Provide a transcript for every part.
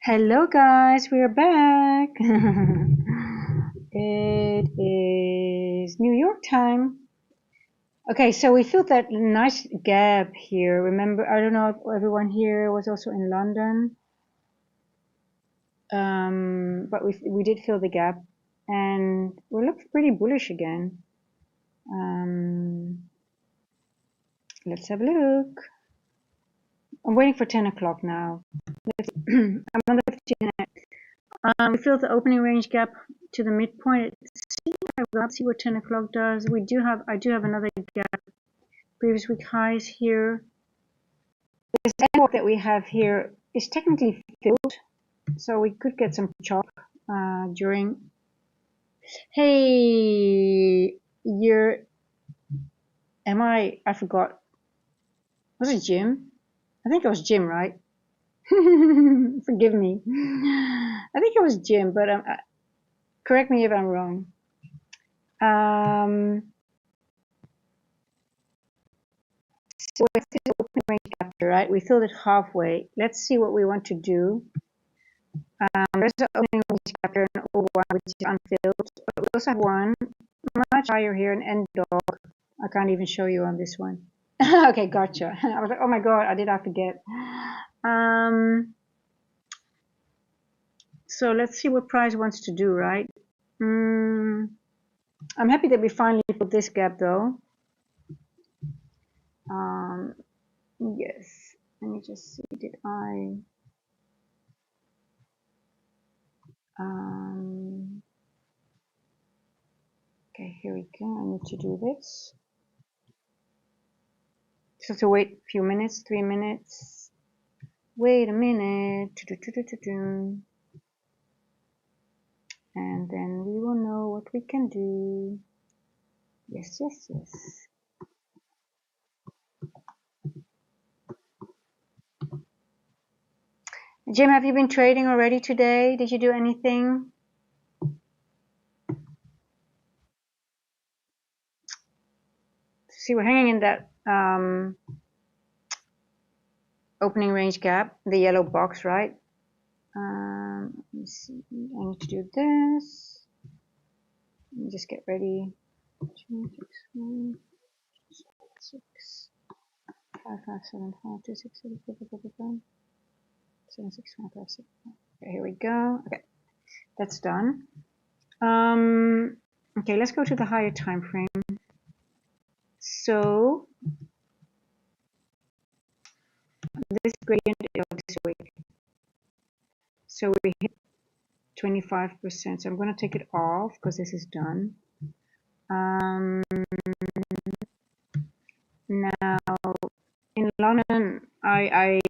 Hello guys, we are back. It is New York time. Okay, so we filled that nice gap here. Remember, I don't know if everyone here was also in London, but we did fill the gap, and we look pretty bullish again. Let's have a look. I'm waiting for 10 o'clock now. I'm on the 15 minute. We filled the opening range gap to the midpoint. Let's see what 10 o'clock does. I do have another gap. Previous week highs here. This end that we have here is technically filled, so we could get some chop during. Hey, I forgot. Was it Jim? I think it was Jim, right? Forgive me. I think it was Jim, but correct me if I'm wrong. So it's the open range chapter, right? We filled it halfway. Let's see what we want to do. There's an opening range chapter and O1 which is unfilled, but we also have one much higher here, an end dog. I can't even show you on this one. Okay, gotcha. I was like, oh my god, I forget. So let's see what price wants to do, right? I'm happy that we finally put this gap though. Yes, let me just see, did I okay, here we go. I need to do this. Just have to wait a few minutes, 3 minutes. Wait a minute. And then we will know what we can do. Yes, yes, yes. Jim, have you been trading already today? Did you do anything? See, we're hanging in that opening range gap, the yellow box, right? Let me see. I need to do this. Let me just get ready. 2, 6, 1, 6, 5, 5, 7, 5, 2, 6, 7, 7, 6, 5, 5, 6. Okay, here we go. Okay, that's done. Okay, let's go to the higher time frame. So this gradient is this week. So we hit 25%. So I'm going to take it off because this is done. Now in London, I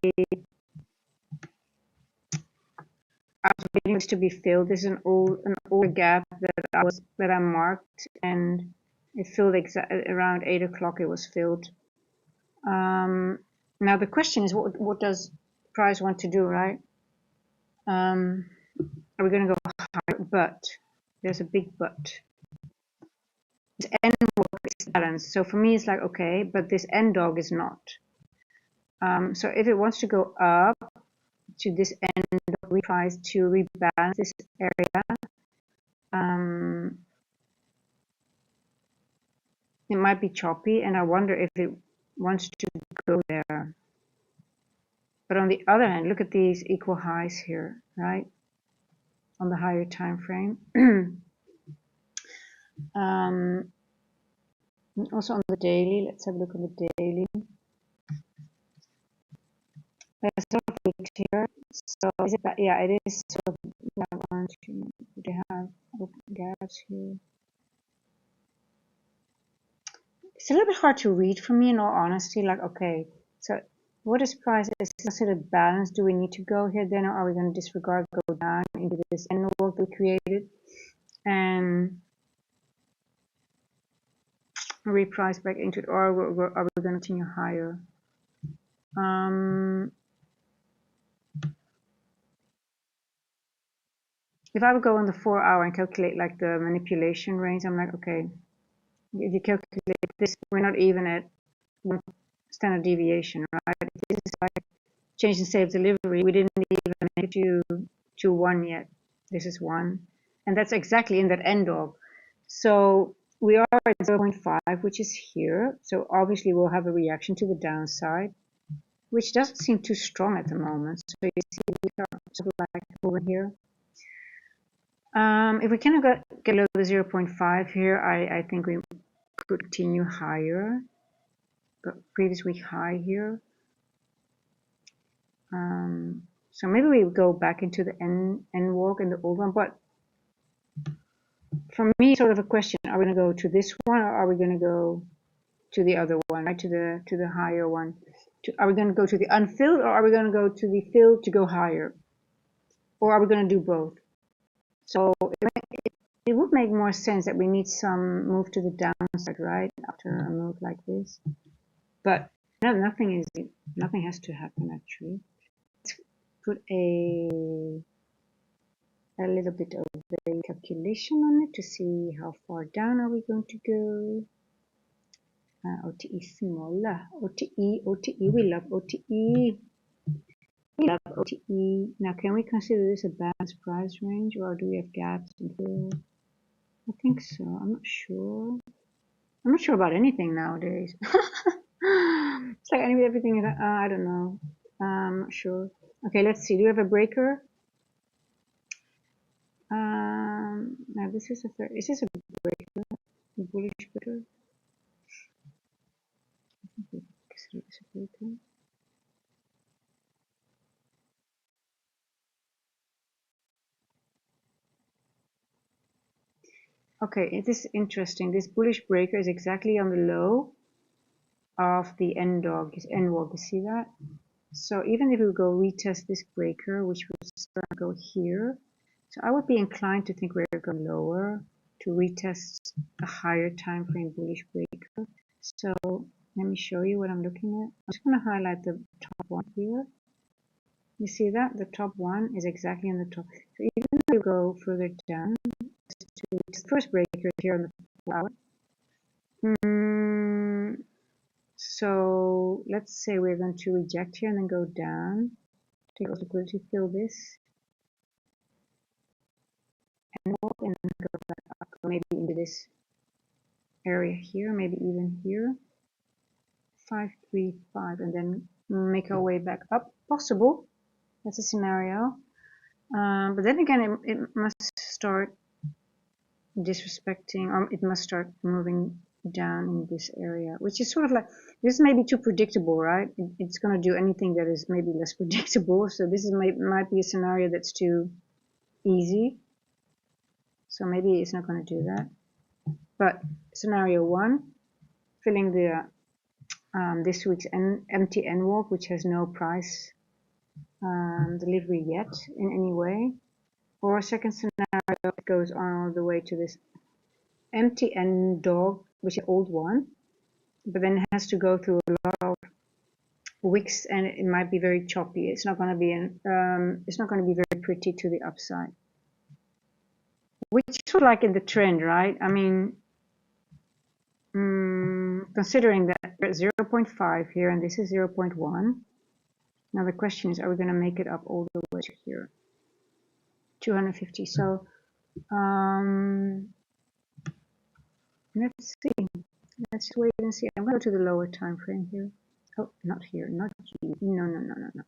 was waiting this to be filled. This is an old gap that I marked, and it filled around 8 o'clock. It was filled. Now the question is, what does price want to do, right? Are we going to go higher? But there's a big but. This end dog is balanced, so for me it's like okay, but this end dog is not. So if it wants to go up to this end dog, we try to rebalance this area. It might be choppy, and I wonder if it wants to go there. But on the other hand, look at these equal highs here, right? On the higher time frame. Also on the daily, let's have a look on the daily. There's sort of weeks here. So is it that? Yeah, it is sort of that one. They have open gaps here. It's a little bit hard to read for me, in all honesty. Like, okay, so what is price? Is considered balance? Do we need to go here then, or are we going to disregard, go down into this end work we created, and reprice back into it, or are we going to continue higher? If I would go on the 4 hour and calculate like the manipulation range, I'm like, okay, if you calculate this, we're not even at 1 standard deviation, right? This is like change in state of delivery. We didn't even make it to 1 yet. This is 1. And that's exactly in that end dog. So we are at 0.5, which is here. So obviously we'll have a reaction to the downside, which doesn't seem too strong at the moment. So you see we are sort of like over here. If we cannot get below the 0.5 here, I think we could continue higher. But previous week high here. So maybe we go back into the N walk in the old one. But for me, sort of a question: are we going to go to this one, or are we going to go to the other one, right? To the higher one? Are we going to go to the unfilled, or are we going to go to the filled to go higher, or are we going to do both? So it would make more sense that we need some move to the downside, right, after a move like this. But no, nothing has to happen actually. Let's put a little bit of a calculation on it to see how far down are we going to go. OTE small, OTE, we love OTE. We love OTE. Now, can we consider this a balanced price range, or do we have gaps in here? I think so. I'm not sure. I'm not sure about anything nowadays. It's like everything is, I don't know. I'm not sure. Okay, let's see. Do we have a breaker? Now this is a breaker, a bullish breaker. I think we consider this a breaker. Okay, it is interesting. This bullish breaker is exactly on the low of the N walk. You see that? So even if we go retest this breaker, which would go here, so I would be inclined to think we're going lower to retest a higher time frame bullish breaker. So let me show you what I'm looking at. I'm just going to highlight the top one here. You see that? The top one is exactly on the top. So even if we go further down, to the first breaker here on the 4 hour. So let's say we're going to reject here and then go down. Take off liquidity, fill this, and walk and go back up, maybe into this area here, maybe even here. 535, and then make our way back up. Possible. That's a scenario. But then again, it must start disrespecting, or it must start moving down in this area, which is sort of like, this may be too predictable, right? It's going to do anything that is maybe less predictable. So this is might be a scenario that's too easy. So maybe it's not going to do that. But scenario 1, filling the this week's empty N walk, which has no price delivery yet in any way. Or a second scenario goes all the way to this empty N dog, which is an old one, but then it has to go through a lot of wicks, and it might be very choppy. It's not going to be very pretty to the upside. Which is sort of like in the trend, right? I mean, considering that we're at 0.5 here and this is 0.1. Now the question is, are we going to make it up all the way to here? 250. So let's see. Let's wait and see. I'm going to go to the lower time frame here. Oh, not here, not G. No.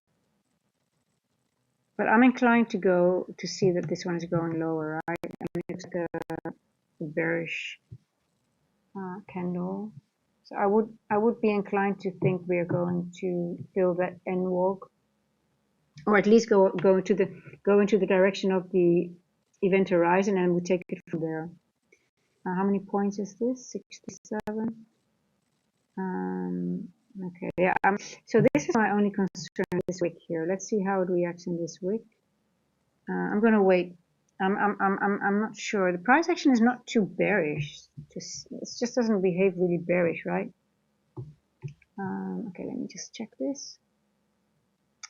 But I'm inclined to go to see that this one is going lower, right? I mean, it's like a bearish candle. So I would be inclined to think we are going to fill that N walk, or at least go into the direction of the event horizon, and we take it from there. How many points is this? 67. Okay, yeah. So this is my only concern this week here. Let's see how it reacts in this week. I'm gonna wait. I'm not sure. The price action is not too bearish. It just doesn't behave really bearish, right? Okay, let me just check this.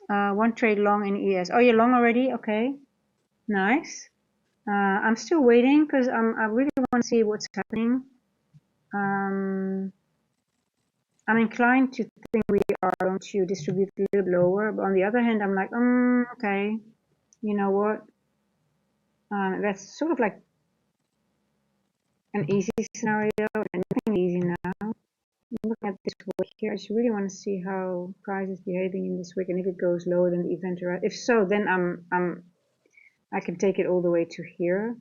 1 trade long in ES. Oh, you're long already? Okay, nice. I'm still waiting because I really want to see what's happening. I'm inclined to think we are going to distribute a little lower. But on the other hand, I'm like, okay, you know what? That's sort of like an easy scenario, and nothing easy now. Looking at this wick here, I just really want to see how price is behaving in this wick, and if it goes lower than the event horizon. If so, then I can take it all the way to here.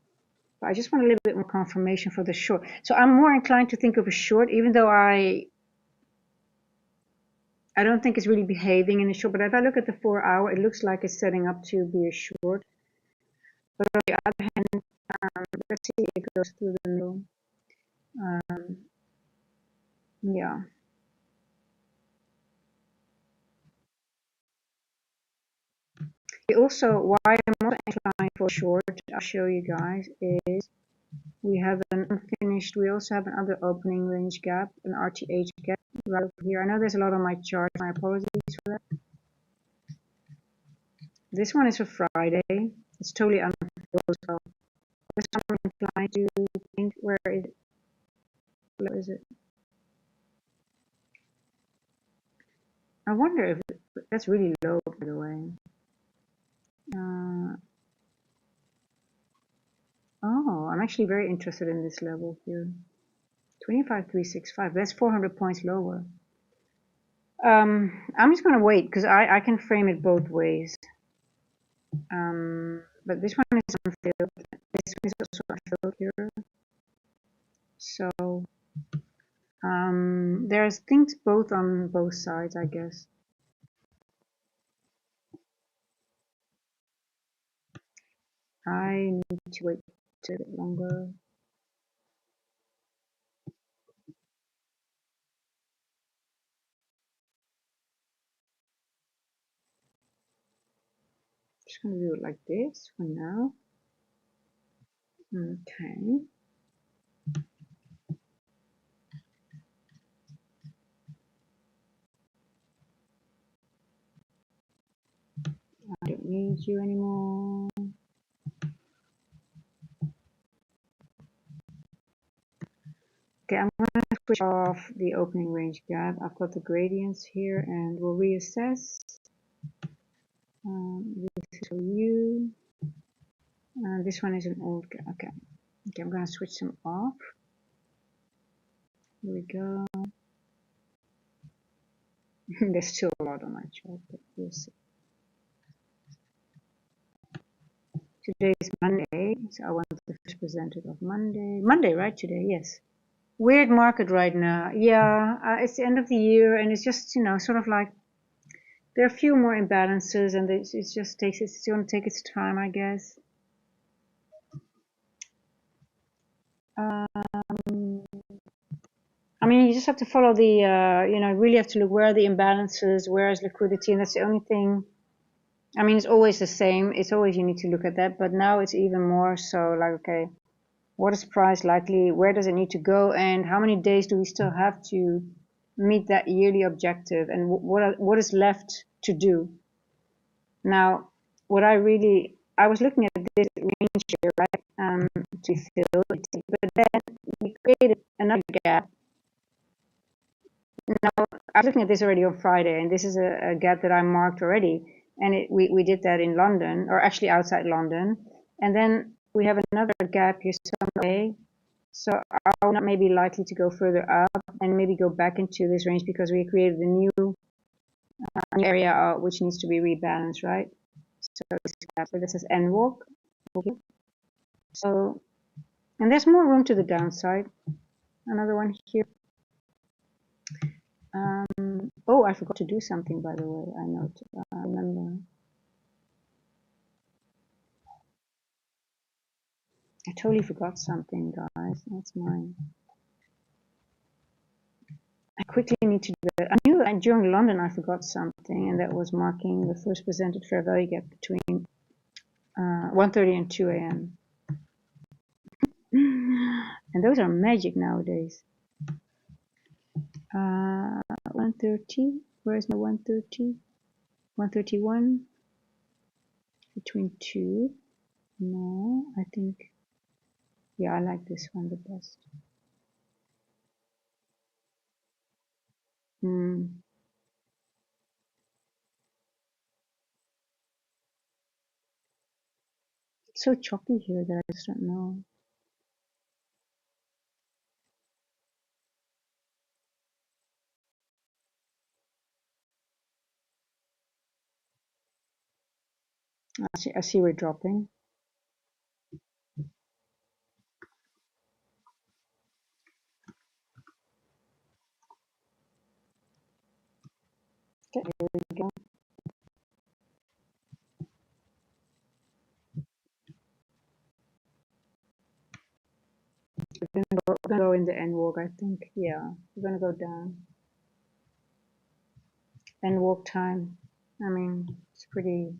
But I just want a little bit more confirmation for the short. So I'm more inclined to think of a short, even though I don't think it's really behaving in a short. But if I look at the 4 hour, it looks like it's setting up to be a short. But on the other hand, let's see if it goes through the middle. Yeah. Also, why I'm also inclined for short, I'll show you guys, is we have an unfinished, we also have another opening range gap, an RTH gap right over here. I know there's a lot on my chart, my apologies for that. This one is for Friday. It's totally unfilled, so this one I'm inclined to think, where is it? Where is it? I wonder if that's really low, by the way. Oh, I'm actually very interested in this level here. 25,365. That's 400 points lower. I'm just going to wait because I can frame it both ways. But this one is unfilled. This one is also unfilled here. So there's things both on both sides, I guess. I need to wait a bit longer. Just going to do it like this for now. Okay. I don't need you anymore. Okay, I'm going to switch off the opening range gap. I've got the gradients here and we'll reassess. This is for you. This one is an old gap. Okay. Okay, I'm going to switch them off. Here we go. There's still a lot on my chart, but we'll see. Today is Monday, so I want the first presented of Monday. Monday, right? Today, yes. Weird market right now. Yeah, it's the end of the year, and it's just, you know, sort of like there are a few more imbalances, and it just takes it's going to take its time, I guess. I mean, you just have to follow the, you know, really have to look where are the imbalances, where is liquidity, and that's the only thing. I mean, it's always the same. It's always you need to look at that, but now it's even more so like, okay, what is price likely? Where does it need to go? And how many days do we still have to meet that yearly objective? And what is left to do? Now, I was looking at this range here, right, to fill it, but then we created another gap. Now, I was looking at this already on Friday, and this is a gap that I marked already. And we did that in London, or actually outside London. And then we have another gap here somewhere. So are not maybe likely to go further up and maybe go back into this range because we created a new area which needs to be rebalanced, right? So this is N walk. Okay. So, and there's more room to the downside. Another one here. Oh, I forgot to do something, by the way. I remember. I totally forgot something, guys. That's mine. I quickly need to do that. I knew that during London I forgot something, and that was marking the first presented fair value gap between 1:30 and 2 a.m. And those are magic nowadays. 1:30. Where's my 1:30? 1:31. Between 2. No, I think. Yeah, I like this one the best. It's so choppy here that I just don't know. I see we're dropping. Okay, here we go. We're gonna go in the end walk, I think. Yeah, we're gonna go down. End walk time. I mean, it's pretty.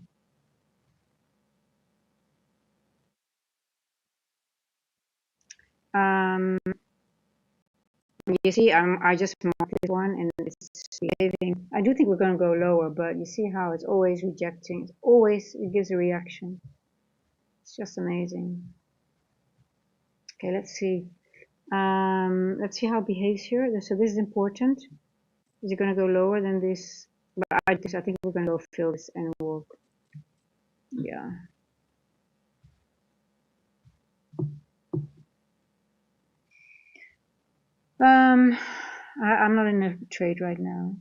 Um, you see, I just marked this one and it's behaving. I do think we're gonna go lower, but you see how it's always rejecting. It's always, it gives a reaction. It's just amazing. Okay, let's see. Let's see how it behaves here. So this is important. Is it gonna go lower than this? But I think we're gonna go fill this and walk. Yeah. I'm not in a trade right now.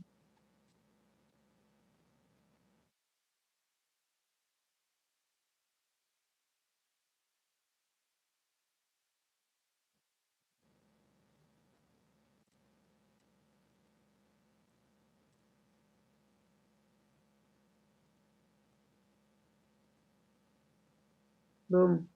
Boom.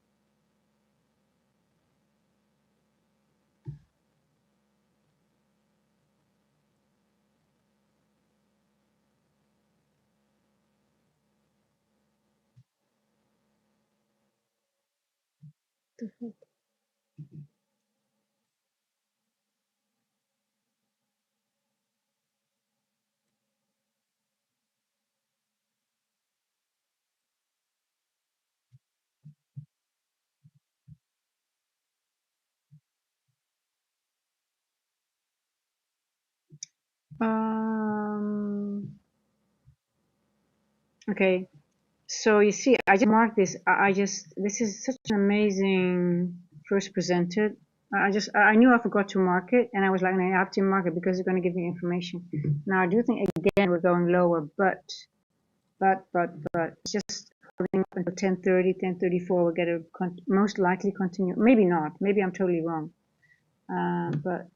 Okay. So you see, I just marked this. This is such an amazing first presented. I knew I forgot to mark it, and I was like, no, I have to mark it because it's going to give me information. Now I do think again we're going lower, but it's just holding up until 10:30, 10:34. We'll get a most likely continue. Maybe not. Maybe I'm totally wrong. But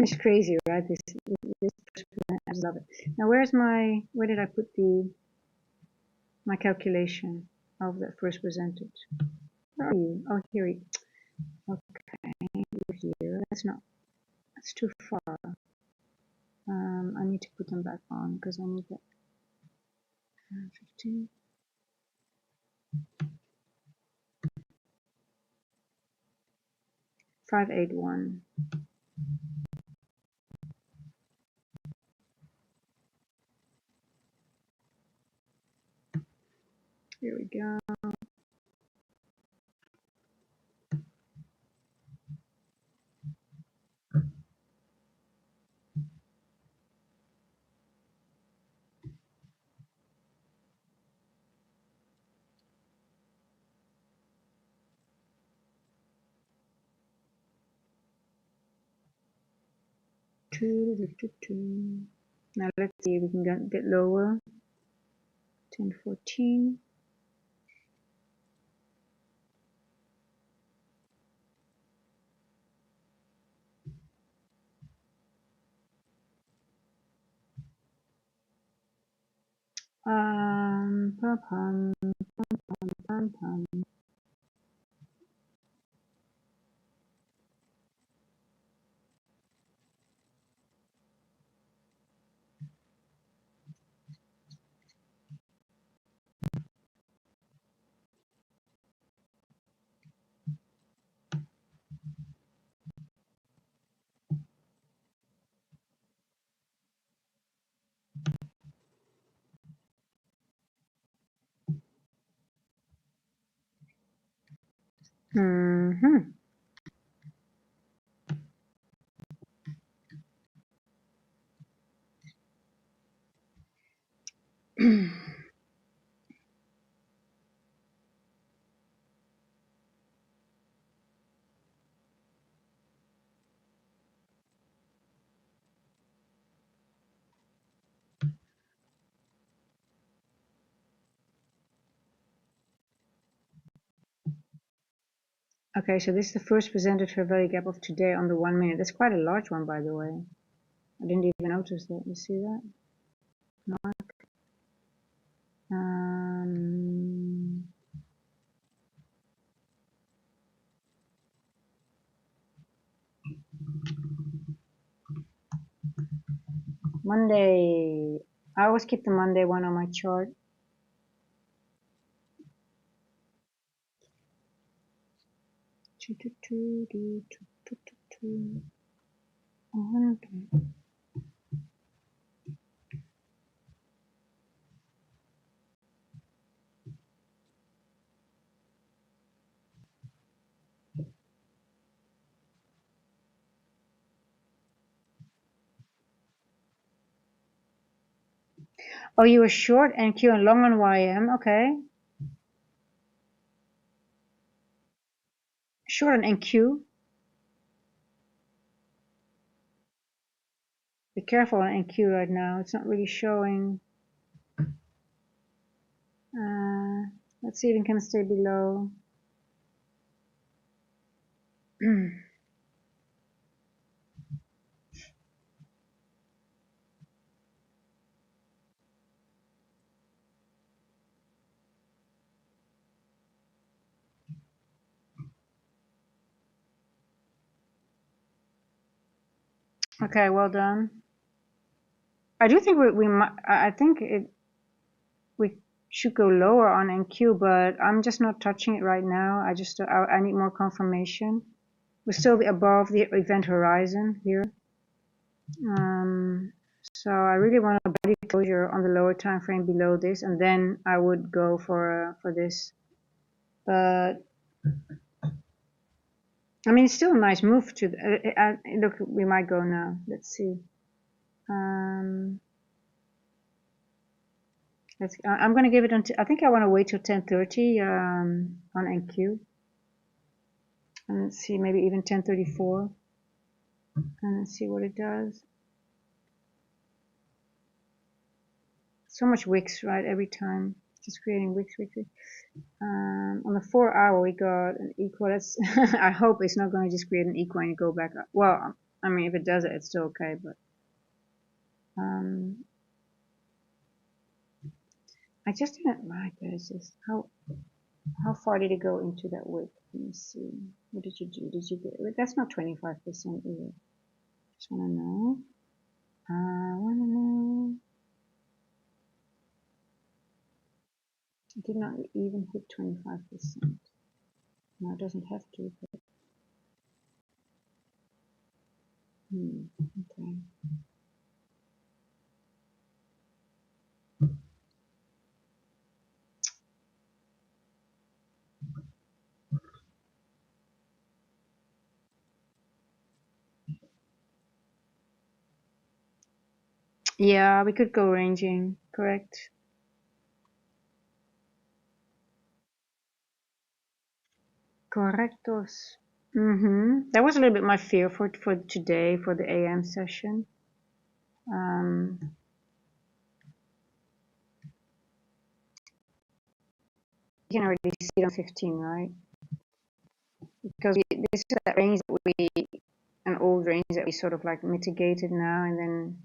it's crazy, right? This I just love it. Now, where did I put my calculation of that first percentage? Where are you? Oh, here we go. Okay, here. That's too far. I need to put them back on because I need that. 15. 581. Here we go. Now let's see if we can get a bit lower. 1014. Pum, pum, pum, pum, pum. Mm-hmm. Okay, so this is the first presented fair value gap of today on the 1 minute. That's quite a large one, by the way. I didn't even notice that. You see that? Um, Monday. I always keep the Monday one on my chart. Oh, you were short NQ and long on YM. Okay. Short on NQ. Be careful on NQ right now. It's not really showing. Let's see if it can stay below. Okay, well done. I do think we might. I think we should go lower on NQ, but I'm just not touching it right now. I need more confirmation. We're still above the event horizon here. So I really want a body closure on the lower time frame below this, and then I would go for this. But I mean, it's still a nice move to look. We might go now. Let's see. I'm going to give it until. I think I want to wait till 10:30 on NQ, and let's see, maybe even 10:34, and let's see what it does. So much wicks, right? Every time, just creating wicks. On the 4 hour, we got an equal. That's I hope it's not going to just create an equal and go back up. Well, I mean, if it does it, it's still okay, but I just didn't like that. It's just how far did it go into that wick? Let me see. What did you do? Did you get? That's not 25% either. Just wanna know. I wanna know. It did not even hit 25%. No, it doesn't have to. But, okay. Yeah, we could go ranging. Correct. Correctos. That was a little bit my fear for today, for the AM session. You can already see it on 15, right? Because this is that range that an old range that we sort of like mitigated now, and then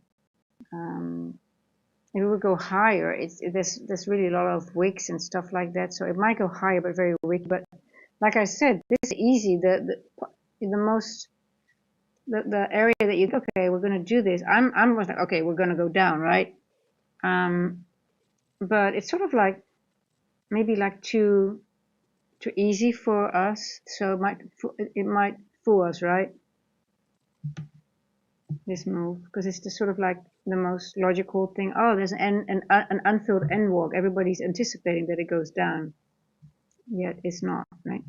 if it would go higher, there's really a lot of wicks and stuff like that, so it might go higher, but very wicky. But like I said, this is easy. The area that you okay, we're gonna do this. I'm like, okay, we're gonna go down, right? But it's sort of like maybe like too easy for us, so it might fool us, right? This move, because it's just sort of like the most logical thing. Oh, there's an unfilled N walk. Everybody's anticipating that it goes down, yet it's not, right?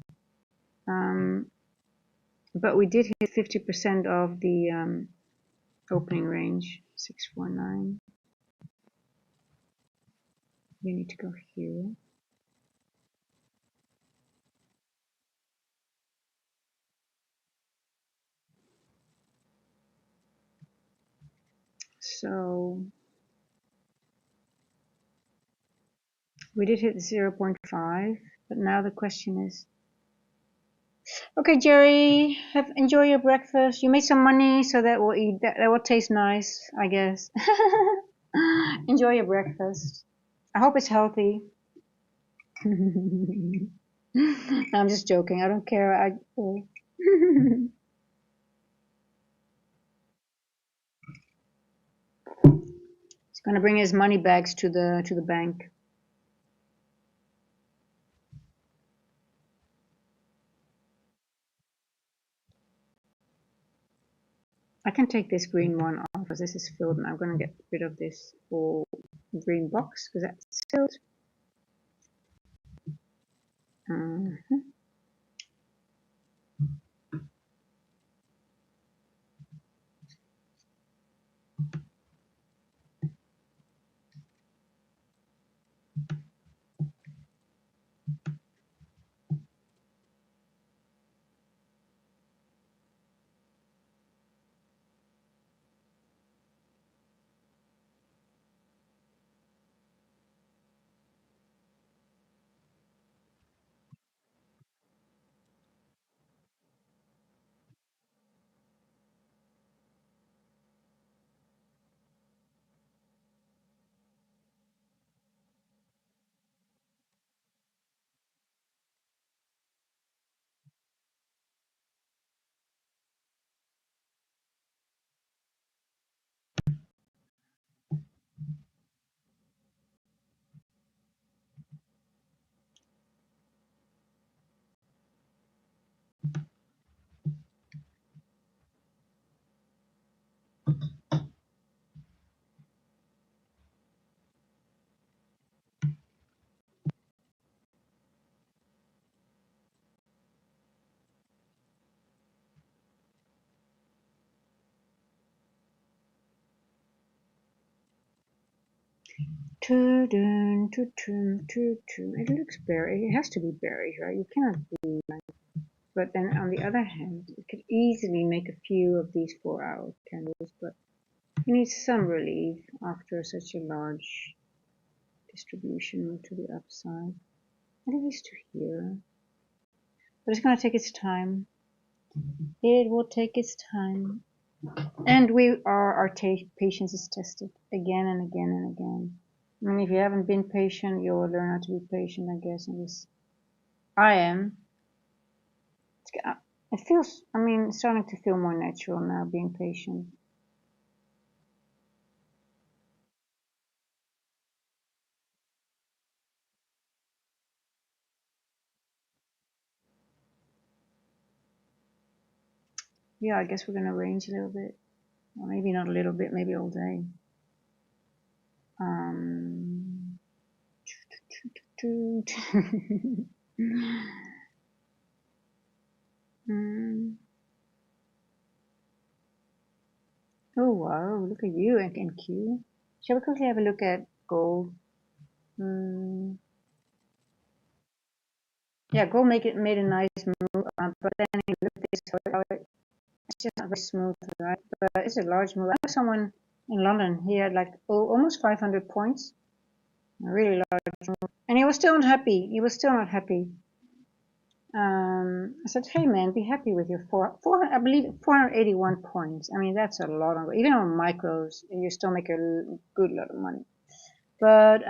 But we did hit 50% of the opening range, 649. You need to go here. So we did hit 0.5, but now the question is, Okay, Jerry, enjoy your breakfast. You made some money, so that will eat. That will taste nice, I guess. Enjoy your breakfast. I hope it's healthy. I'm just joking. I don't care. He's gonna bring his money bags to the bank. I can take this green one off because this is filled, and I'm gonna get rid of this whole green box because that's filled. Mhm. It looks berry. It has to be berry, right? You cannot be like. But then on the other hand, you could easily make a few of these 4-hour candles, but you need some relief after such a large distribution to the upside. At least to here. But it's going to take its time. It will take its time. And our patience is tested again and again and again. I mean, if you haven't been patient, you'll learn how to be patient, I guess. And this, I am. It feels, I mean, it's starting to feel more natural now, being patient. Yeah, I guess we're going to range a little bit. Well, maybe not a little bit, maybe all day. Um, Oh wow, look at you, NQ. Shall we quickly have a look at gold? Yeah, gold made a nice move, but then you look at this, it's just not very smooth, right? But it's a large move. I know someone in London, he had like almost 500 points, a really large move, and he was still not happy. He was still not happy. I said, hey man, be happy with your I believe 481 points. I mean, that's a lot of, even on micros, you still make a good lot of money. But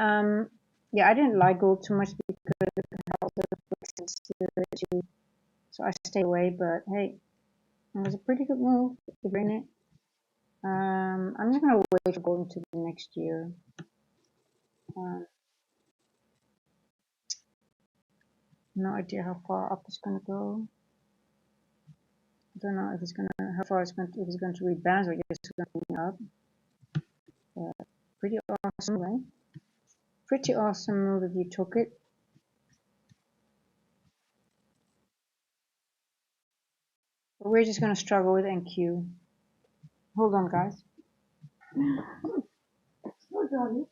yeah, I didn't like gold too much because it also makes sense to, so I stay away. But hey, it was a pretty good move to bring it. I'm just gonna wait for gold into the next year. Um, no idea how far up it's gonna go. I don't know if it's gonna how far it's going to, if it's going to rebound or just going to go up. Pretty awesome, right? Pretty awesome move if you took it. But we're just gonna struggle with NQ. Hold on, guys. Hold on.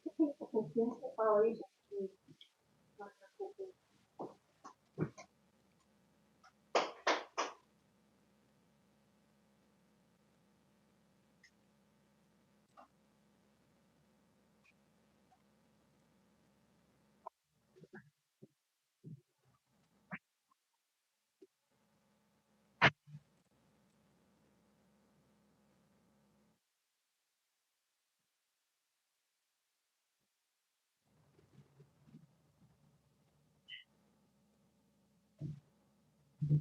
A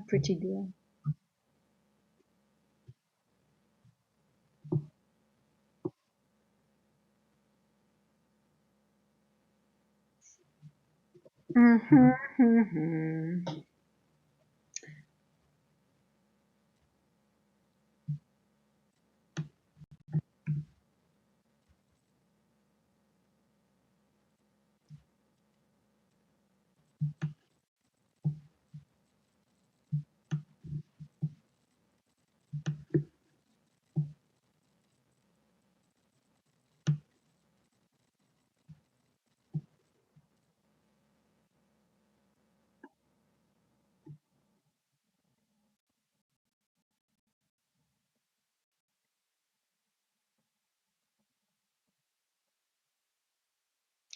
pretty girl.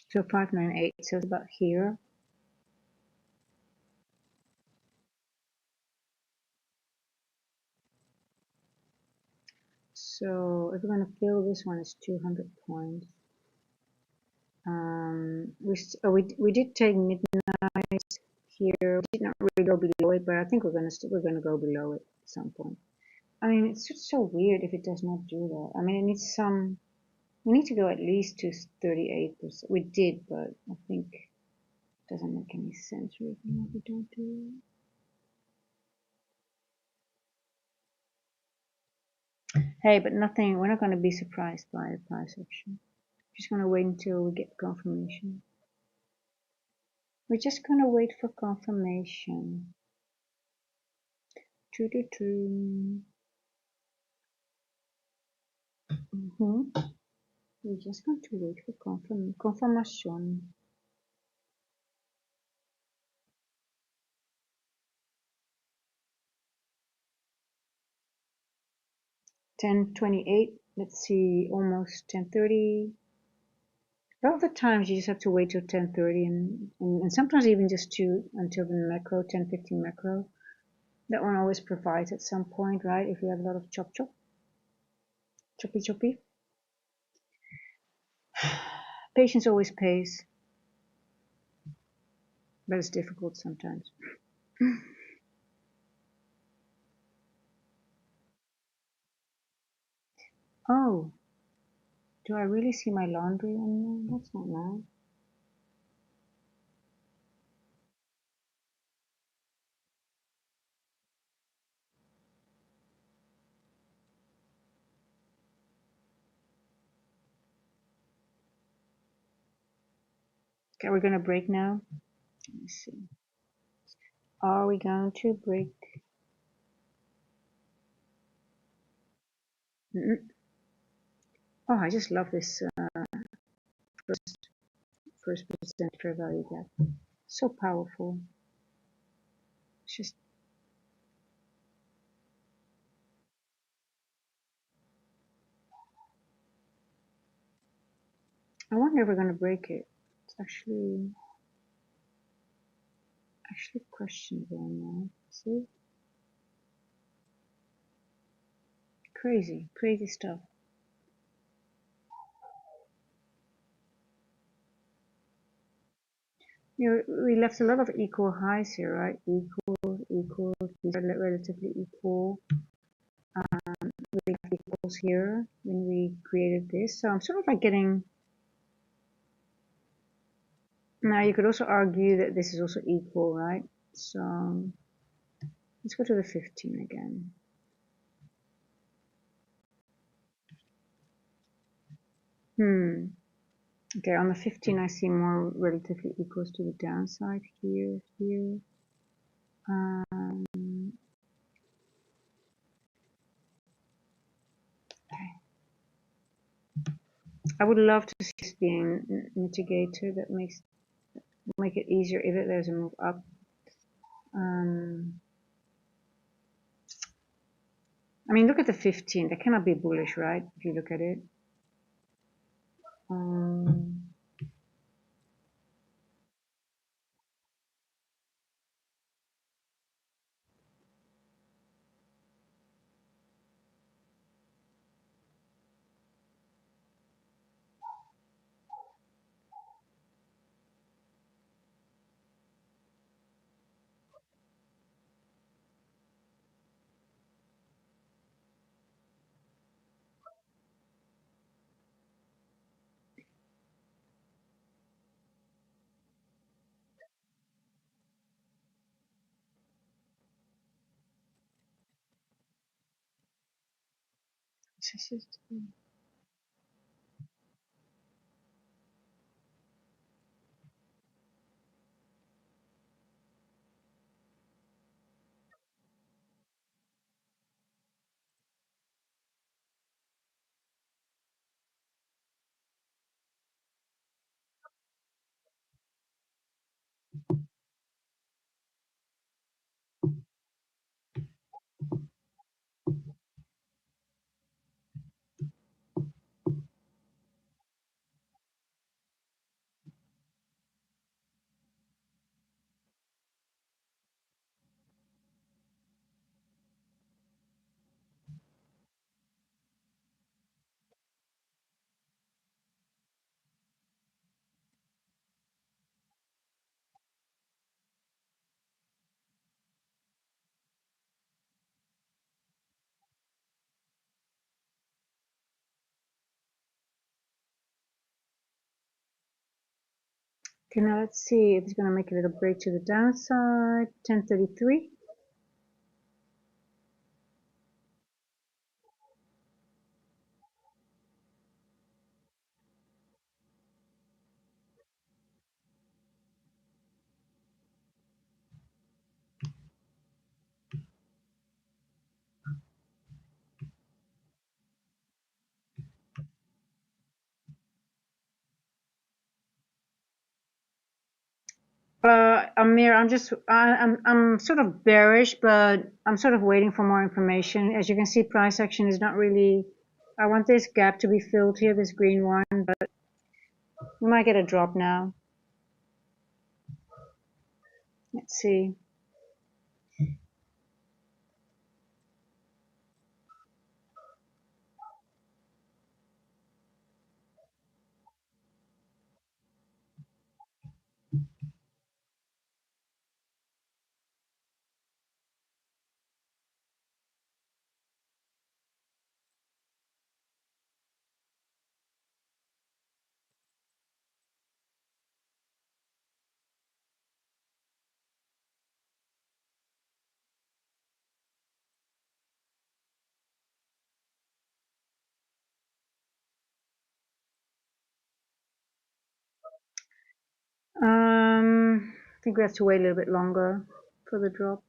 So 598, so it's about here. So if we're going to fill this one, it's 200 points. We did take midnight here. We did not really go below it, but I think we're gonna go below it at some point. I mean, it's just so weird if it does not do that. I mean, it needs some. We need to go at least to 38%. We did, but I think it doesn't make any sense right now if we don't do it. Hey, but nothing. We're not going to be surprised by the price action. Just going to wait until we get confirmation. We're just going to wait for confirmation. We're just going to wait for confirmation. $10.28. Let's see, almost 10:30. A lot of the times you just have to wait till 10:30 and sometimes even just until the macro, 10:15 macro. That one always provides at some point, right? If you have a lot of choppy. Patience always pays, but it's difficult sometimes. Oh, do I really see my laundry on there? That's not nice. Okay, we're gonna break now. Let me see. Are we going to break? Oh, I just love this first percent fair value gap. So powerful. It's just. I wonder if we're gonna break it. It's actually questionable now. See? Crazy stuff. We left a lot of equal highs here, right? Equal, these are relatively equal. We have equals here when we created this. So I'm sort of like getting. Now you could also argue that this is also equal, right? So let's go to the 15 again. Okay, on the 15 I see more relatively equals to the downside here. Okay. I would love to see this being a mitigator that make it easier if there's a move up. I mean, look at the 15. That cannot be bullish, right? If you look at it. Okay, now let's see if it's going to make a little break to the downside. 1033. Amir, I'm sort of bearish, but I'm sort of waiting for more information. As you can see, price action is not really. I want this gap to be filled here, this green one, but we might get a drop now. Let's see. I think we have to wait a little bit longer for the drop.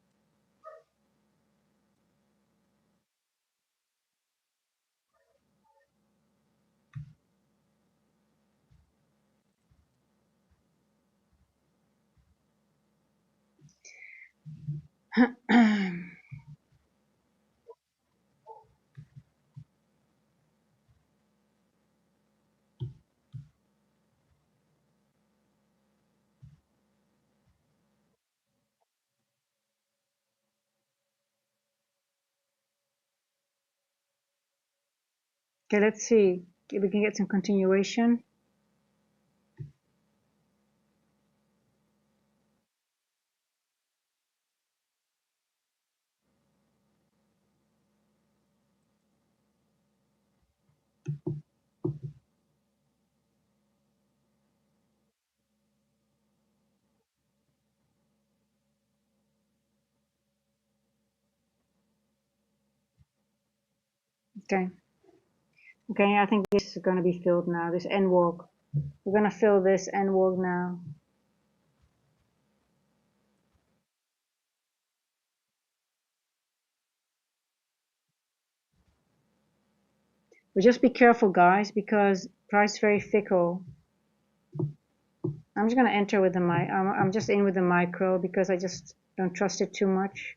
Okay, let's see if we can get some continuation. Okay. Okay, I think this is going to be filled now, this end walk. We're going to fill this end walk now. But just be careful, guys, because price is very fickle. I'm just going to enter with the I'm just in with the micro because I just don't trust it too much.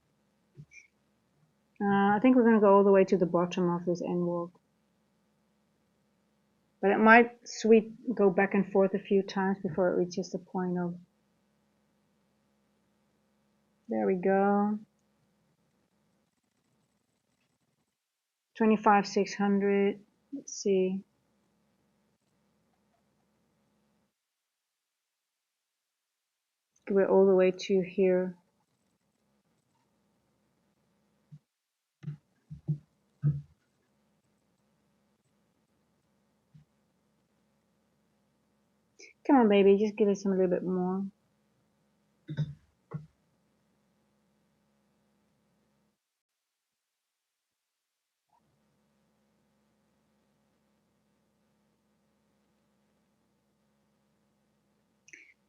I think we're going to go all the way to the bottom of this end walk. But it might go back and forth a few times before it reaches the point of. There we go. 25,600. Let's see. We're all the way to here. Come on, baby, just give us a little bit more.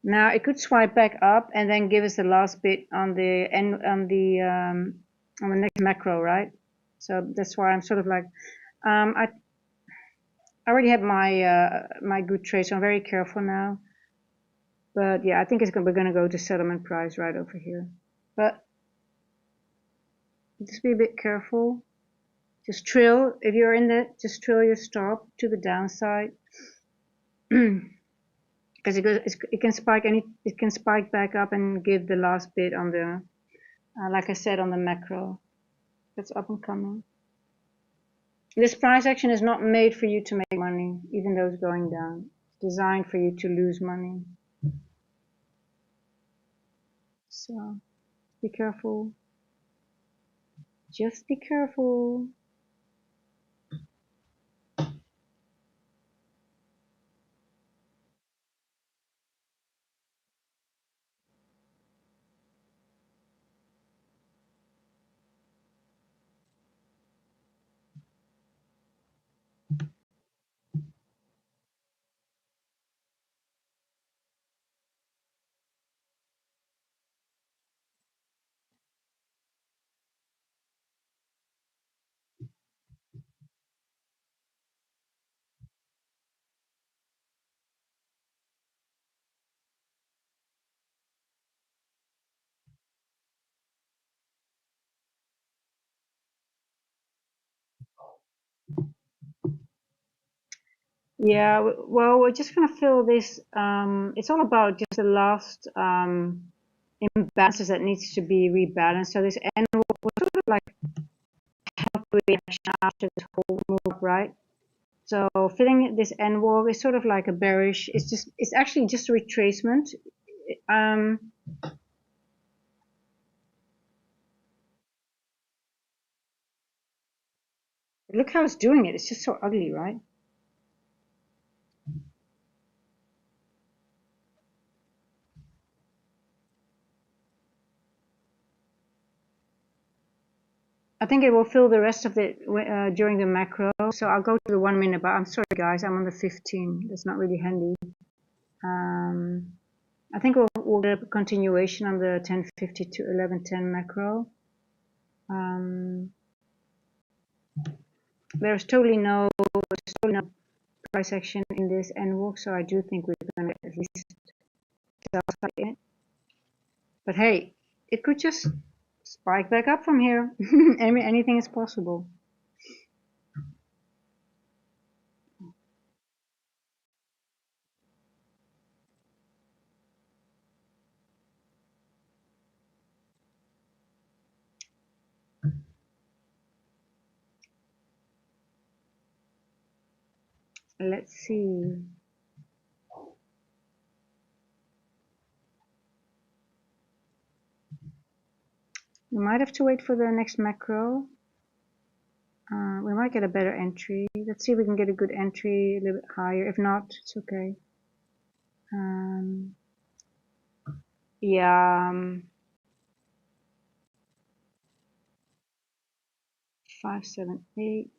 Now it could swipe back up and then give us the last bit on the next macro, right? So that's why I'm sort of like, I already had my good trade, so I'm very careful now. But yeah, I think we're gonna go to settlement price right over here. But just be a bit careful. Just trill if you're in it. Just trill your stop to the downside. Because it can spike it can spike back up and give the last bit on the like I said on the macro that's up and coming. This price action is not made for you to make money, even though it's going down. It's designed for you to lose money. So be careful. Just be careful. Yeah, well, we're just gonna fill this. It's all about just the last imbalances that needs to be rebalanced. So this N was sort of like reaction after this whole move, right? So filling this N wall is sort of like a bearish. It's actually just a retracement. Um, Look how it's doing it. It's just so ugly, right? I think it will fill the rest of it during the macro. So I'll go to the 1 minute, but I'm sorry guys, I'm on the 15. That's not really handy. I think we'll get a continuation on the 1050 to 1110 macro. There's totally no price action in this N walk, so I do think we're going to at least sell it. But hey, it could just spike back up from here. Anything is possible. Let's see. We might have to wait for the next macro. We might get a better entry. Let's see if we can get a good entry a little bit higher. If not, it's okay. Yeah, 578.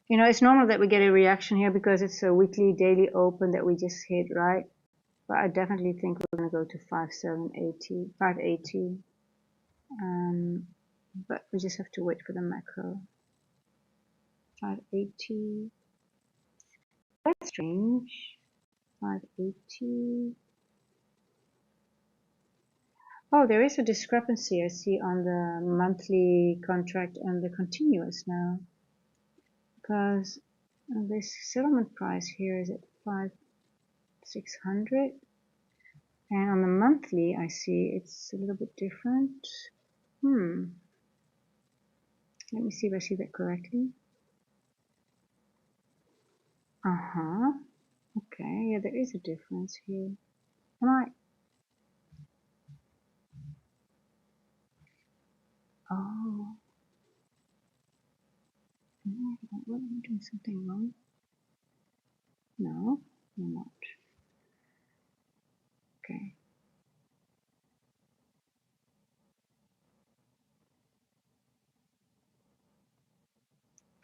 You know, it's normal that we get a reaction here because it's a weekly daily open that we just hit, right? But I definitely think we're going to go to 580. But we just have to wait for the macro. 580. That's strange. 580. Oh, there is a discrepancy I see on the monthly contract and the continuous now. Because this settlement price here is at 5,600. And on the monthly, I see it's a little bit different. Let me see if I see that correctly. Okay, yeah, there is a difference here. Am I? Oh. Am I doing something wrong? No, I'm not. Okay.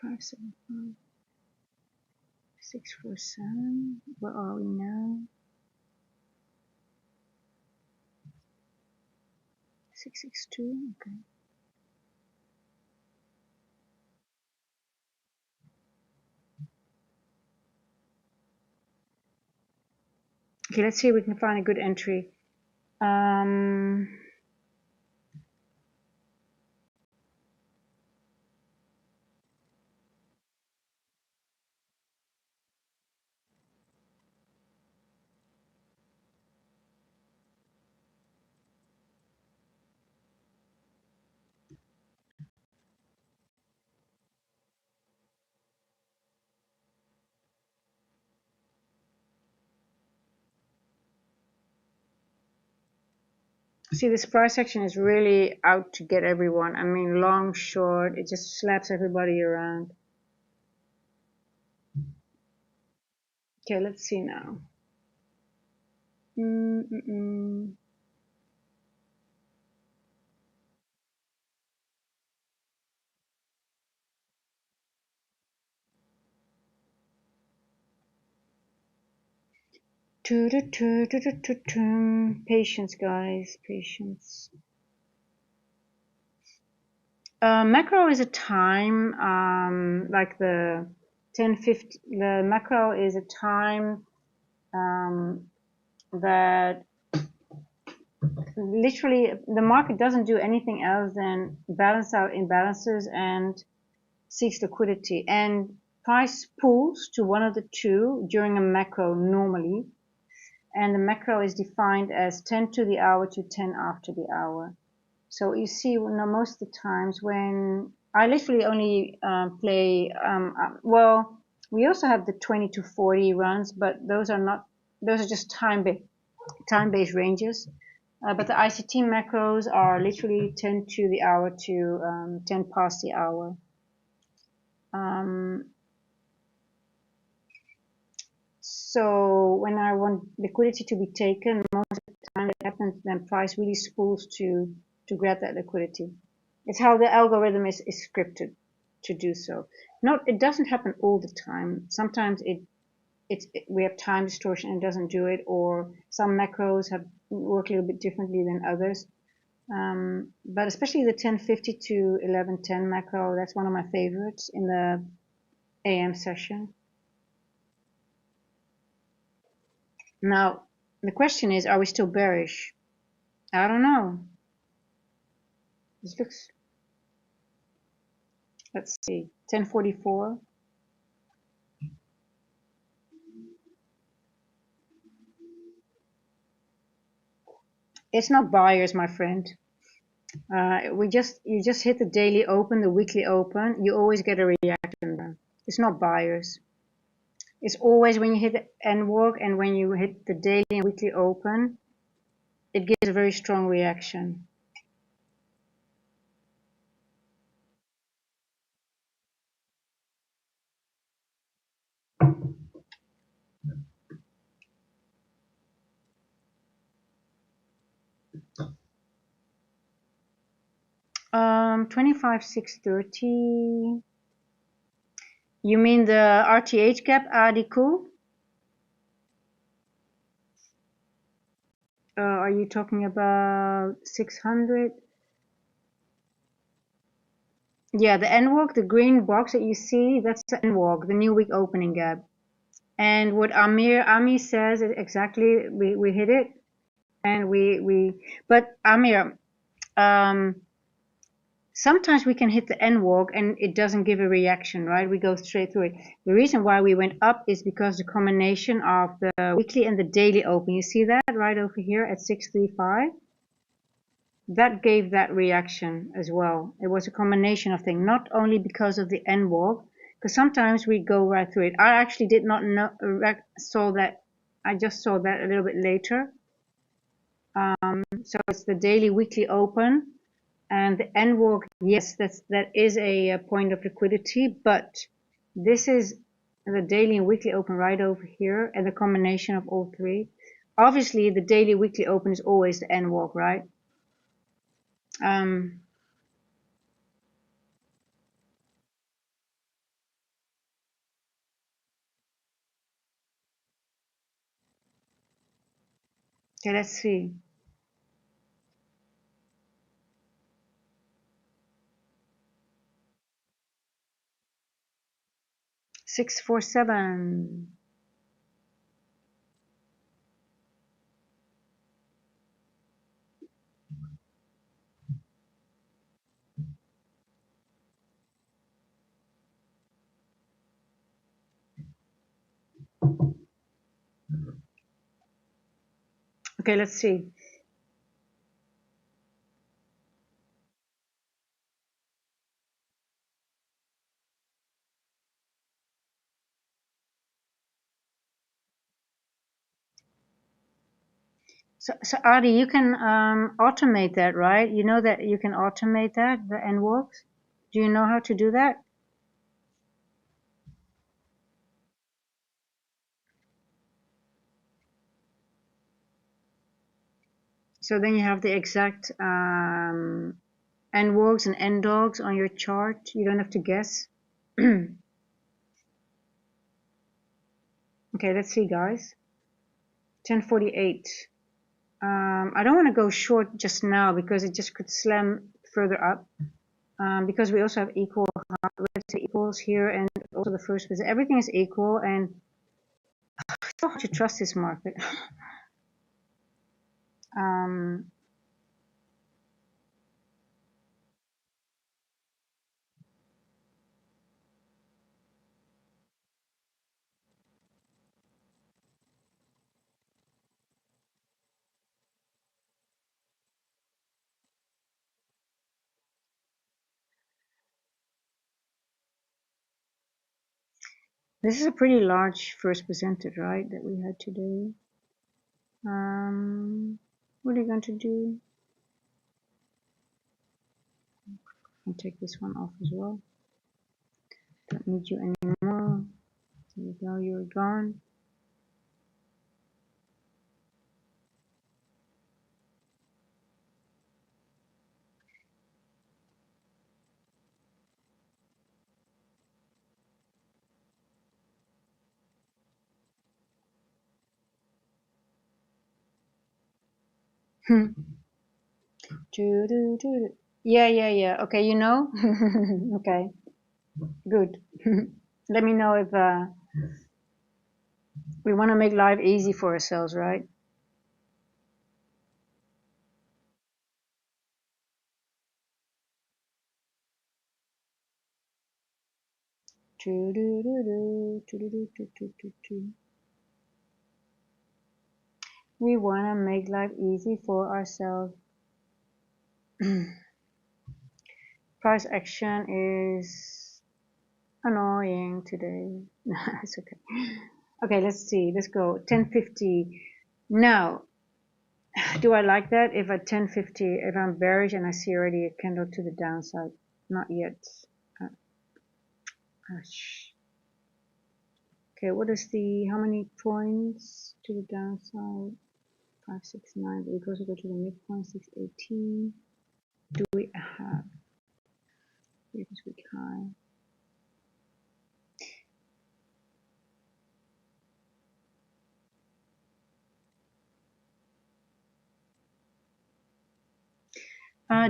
575, 647. Where are we now? 662. Okay. Okay, let's see if we can find a good entry. See, this price action is really out to get everyone. I mean, long, short, it just slaps everybody around. Okay, let's see now. Mm-mm-mm. Patience, guys, patience. Macro is a time, like the 10:50. The macro is a time that literally the market doesn't do anything else than balance out imbalances and seeks liquidity. And price pulls to one of the two during a macro normally. And the macro is defined as 10 to the hour to 10 after the hour. So you see, most of the times when I literally only play, well, we also have the 20 to 40 runs, but those are not, those are just time-based ranges. But the ICT macros are literally 10 to the hour to 10 past the hour. So when I want liquidity to be taken, most of the time it happens, then price really spools to grab that liquidity. It's how the algorithm is scripted to do so. It doesn't happen all the time. Sometimes we have time distortion and it doesn't do it, or some macros work a little bit differently than others. But especially the 1050 to 1110 macro, that's one of my favorites in the AM session. Now, the question is, are we still bearish? I don't know. This looks, let's see, 1044. It's not buyers, my friend. You just hit the daily open, the weekly open. You always get a reaction there. It's not buyers. It's always when you hit the NWOG and when you hit the daily and weekly open, it gives a very strong reaction. Um, 25,630. You mean the RTH gap, Adiku? Are you talking about 600? Yeah, the NWOG, the green box that you see, that's the NWOG, the new week opening gap. And what Amir says is exactly, we hit it, and but Amir, sometimes we can hit the NWOG and it doesn't give a reaction, right? We go straight through it. The reason why we went up is because the combination of the weekly and the daily open, you see that right over here at 635? That gave that reaction as well. It was a combination of things, not only because of the NWOG, because sometimes we go right through it. I actually did not know, saw that. I just saw that a little bit later. So it's the daily weekly open and the NWOG. Yes, that is a point of liquidity, but this is the daily and weekly open right over here and the combination of all three. Obviously, the daily weekly open is always the NWOG, right? Okay, let's see. 647. Okay, let's see. So Adi, you can automate that, right? You know that you can automate that, the NWorks? Do you know how to do that? So then you have the exact NWorks and NDogs on your chart. You don't have to guess. Okay, let's see, guys. 1048. I don't want to go short just now because it just could slam further up. Because we also have equals here and also the first visit. Everything is equal and it's so hard to trust this market. This is a pretty large first presented, right, that we had today. What are you going to do? I'll take this one off as well. Don't need you anymore. There you go, you're gone. Yeah. Okay, you know? Okay, good. Let me know if we want to make life easy for ourselves, right? We want to make life easy for ourselves. Price action is annoying today. It's okay. Okay, let's see. Let's go. 1050. Now, do I like that? If at 1050, if I'm bearish and I see already a candle to the downside, not yet. Okay, what is the, how many points to the downside? 569, but we also go to the midpoint, 618. Do we have previous week high?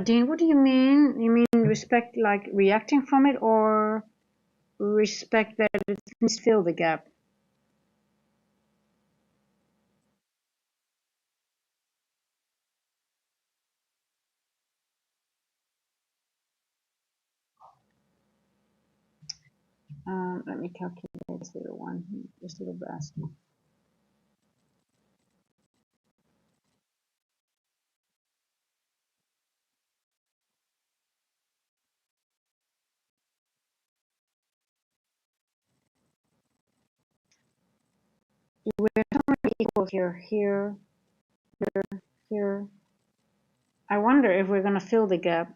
Dean, what do you mean? You mean respect like reacting from it or respect that it needs to fill the gap? Let me calculate this little one, this little basket. We're somewhere equal here, here, here. I wonder if we're going to fill the gap.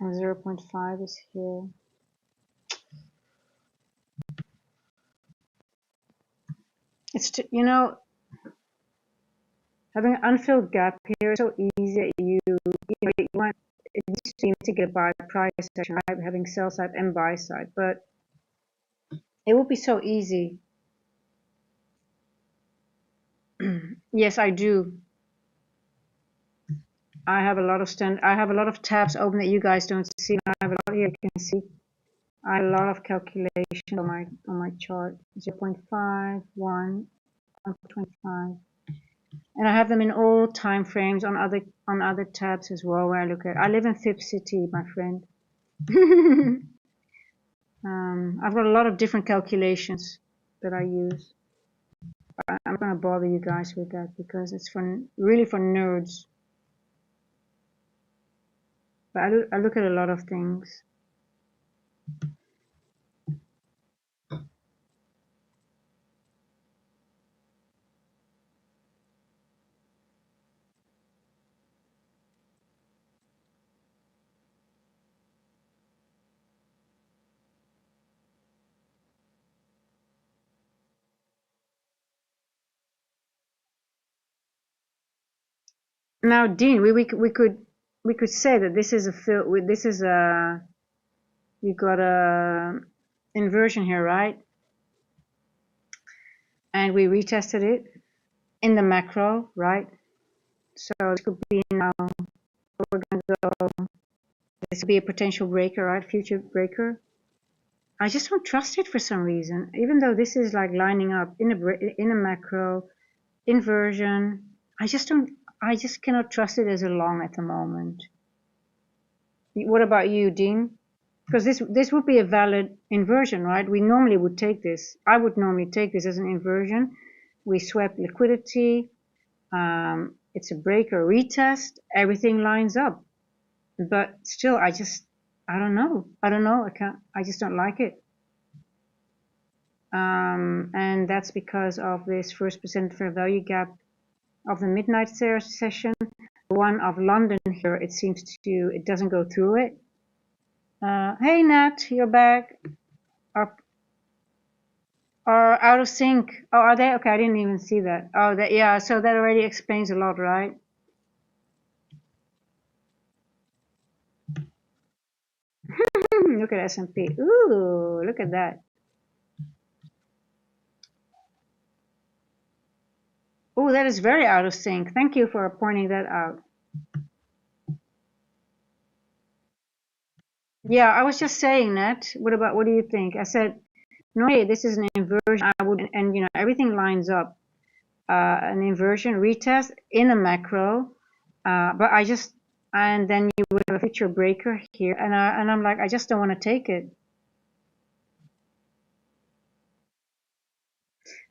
And 0.5 is here. It's, you know, having an unfilled gap here is so easy. You want it needs to be mitigated by price action, right? Having sell side and buy side, but it would be so easy. Yes, I do. I have a lot of tabs open that you guys don't see. I have a lot here you can see. I have a lot of calculation on my chart. 0.5, 1, 1.25. And I have them in all time frames on other tabs as well where I look at. I live in Fifth City, my friend. I've got a lot of different calculations that I use. I'm not going to bother you guys with that because it's really for nerds. But I look at a lot of things. Now, Dean, we could say that this is we got a inversion here, right? And we retested it in the macro, right? So this could be now, we're going to go, this could be a potential breaker, right? Future breaker. I just don't trust it for some reason, even though this is like lining up in a macro inversion. I just cannot trust it as a long at the moment. What about you, Dean? Because this would be a valid inversion, right? We normally would take this. I would normally take this as an inversion. We swept liquidity. It's a break or retest. Everything lines up. But still, I don't know. I just don't like it. And that's because of this 1% fair value gap of the midnight session. The one of London here, it doesn't go through it. Hey Nat, you're back. Are out of sync. Oh, are they? Okay, I didn't even see that. Oh, yeah, so that already explains a lot, right? Look at S&P. Ooh, look at that. Ooh, that is very out of sync. Thank you for pointing that out. Yeah, I was just saying that. What do you think? I said, no, hey, this is an inversion. And you know, everything lines up. An inversion retest in a macro, and then you would have a future breaker here, and I'm like, I just don't want to take it.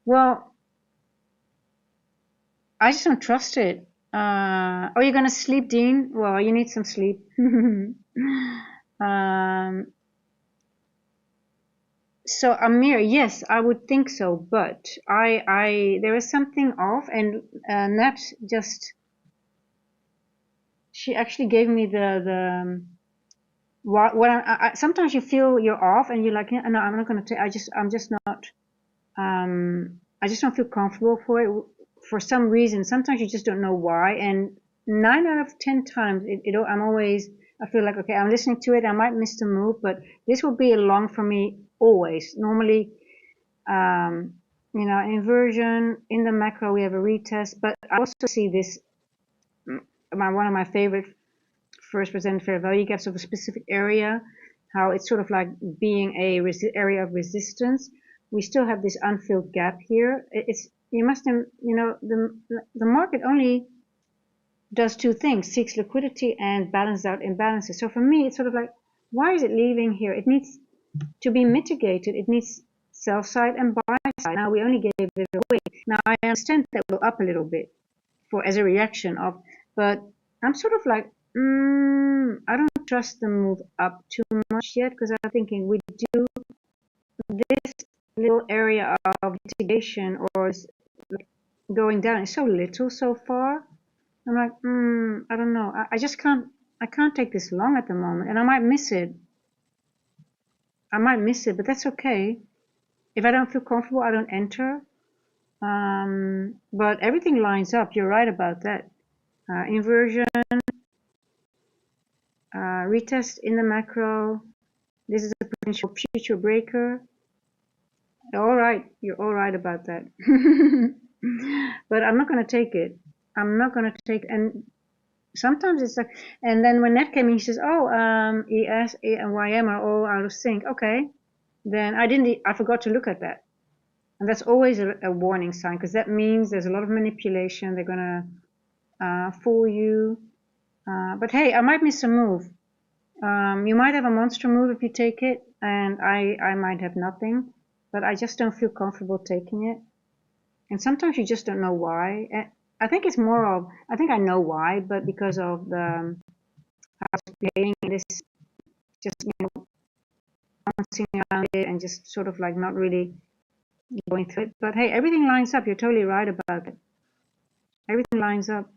Well, I just don't trust it. Oh, you're gonna sleep, Dean? Well, you need some sleep. So Amir, yes, I would think so, but there is something off, and Nat she actually gave me the sometimes you feel you're off, and you're like, no, I'm not gonna take. I'm just not. I just don't feel comfortable for it for some reason. Sometimes you just don't know why, and 9 out of 10 times, I feel like, okay, I'm listening to it. I might miss the move, but this will be a long for me always. Normally, you know, inversion in the macro, we have a retest, but I also see this, one of my favorite 1% fair value gaps of a specific area, how it's sort of like being a area of resistance. We still have this unfilled gap here. You know, the market only does two things: seeks liquidity and balances out imbalances. So for me, it's sort of like, why is it leaving here? It needs to be mitigated. It needs sell side and buy side. Now we only gave it away. Now I understand that we'll up a little bit as a reaction of, but I'm sort of like, I don't trust the move up too much yet, because I'm thinking we do this little area of mitigation or going down is so little so far. I'm like, I don't know. I can't take this long at the moment, and I might miss it. But that's okay. If I don't feel comfortable, I don't enter. But everything lines up. You're right about that. Inversion, retest in the macro. This is a potential future breaker. All right, you're all right about that. but I'm not going to take it. I'm not going to take, and sometimes it's like, and then when Ned came in, he says, oh, ES and YM are all out of sync. Okay. Then I forgot to look at that. And that's always a warning sign, because that means there's a lot of manipulation. They're going to fool you. But hey, I might miss a move. You might have a monster move if you take it, and I might have nothing, but I just don't feel comfortable taking it. And sometimes you just don't know why. And I think it's more of, I think I know why, but because of the how it's playing, this just, bouncing around it and just sort of like not really going through it. But hey, everything lines up. You're totally right about it. Everything lines up.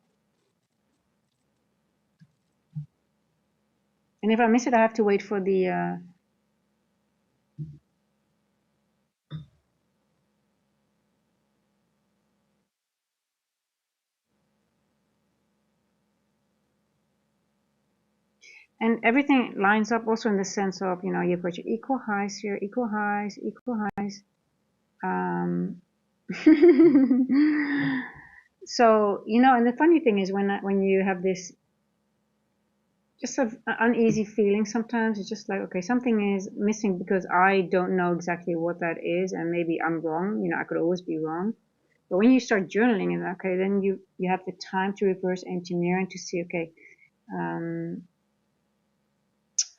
And if I miss it, I have to wait for the, and everything lines up also in the sense of, you've got your equal highs here, equal highs, equal highs. So, and the funny thing is when you have this just sort of uneasy feeling, sometimes it's just like, okay, something is missing because I don't know exactly what that is, and maybe I'm wrong. I could always be wrong. But when you start journaling, and okay, then you have the time to reverse engineer and to see, okay, and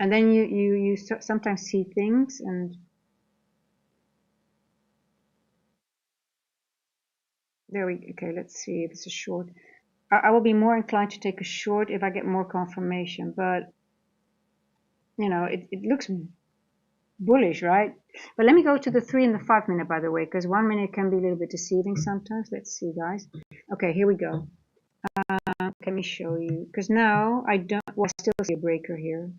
then you sometimes see things, and okay, let's see if it's a short. I will be more inclined to take a short if I get more confirmation, but it looks bullish, right? But let me go to the 3 and the 5 minute, by the way, because 1 minute can be a little bit deceiving sometimes. Let's see, guys. Okay, here we go. Let me show you, because now I don't, well, I still see a breaker here,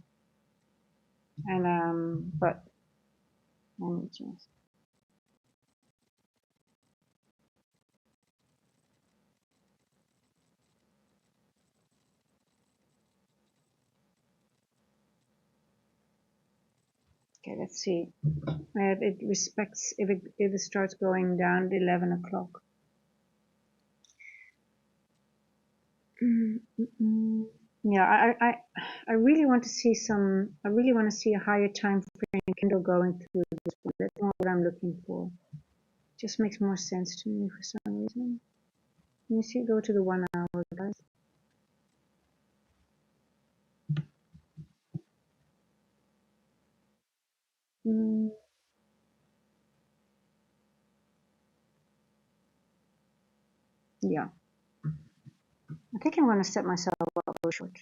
and but let me just. Okay, let's see. It respects if it starts going down at 11 o'clock. Yeah, I really want to see I really want to see a higher time frame candle going through this one. That's not what I'm looking for. Just makes more sense to me for some reason. Let me see, go to the 1 hour, guys. Yeah, I think I'm going to set myself up for short.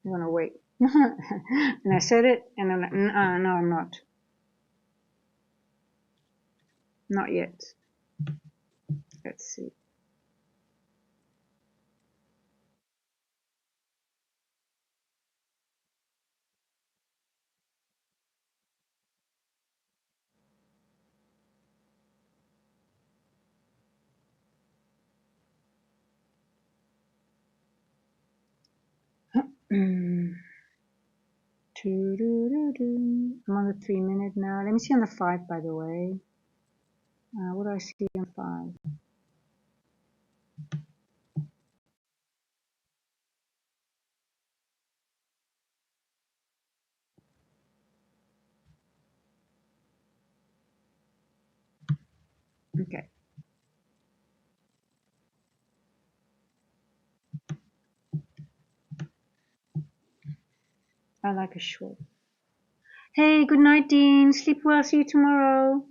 I'm going to wait. And I said it, and I'm like, no, I'm not. Not yet. Let's see. I'm on the 3 minute now. Let me see on the 5, by the way. What do I see on 5? Okay. I like a short. Hey, good night, Dean. Sleep well. See you tomorrow.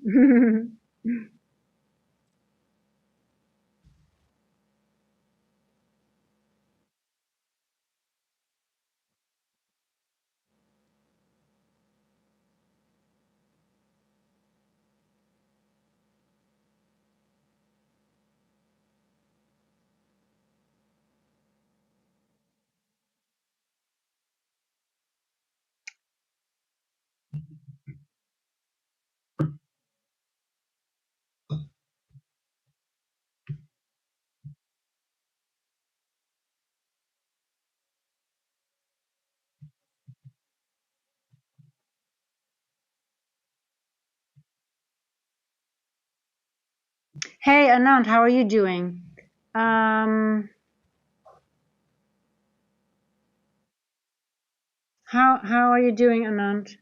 Hey Anand, how are you doing? Um, how are you doing, Anand?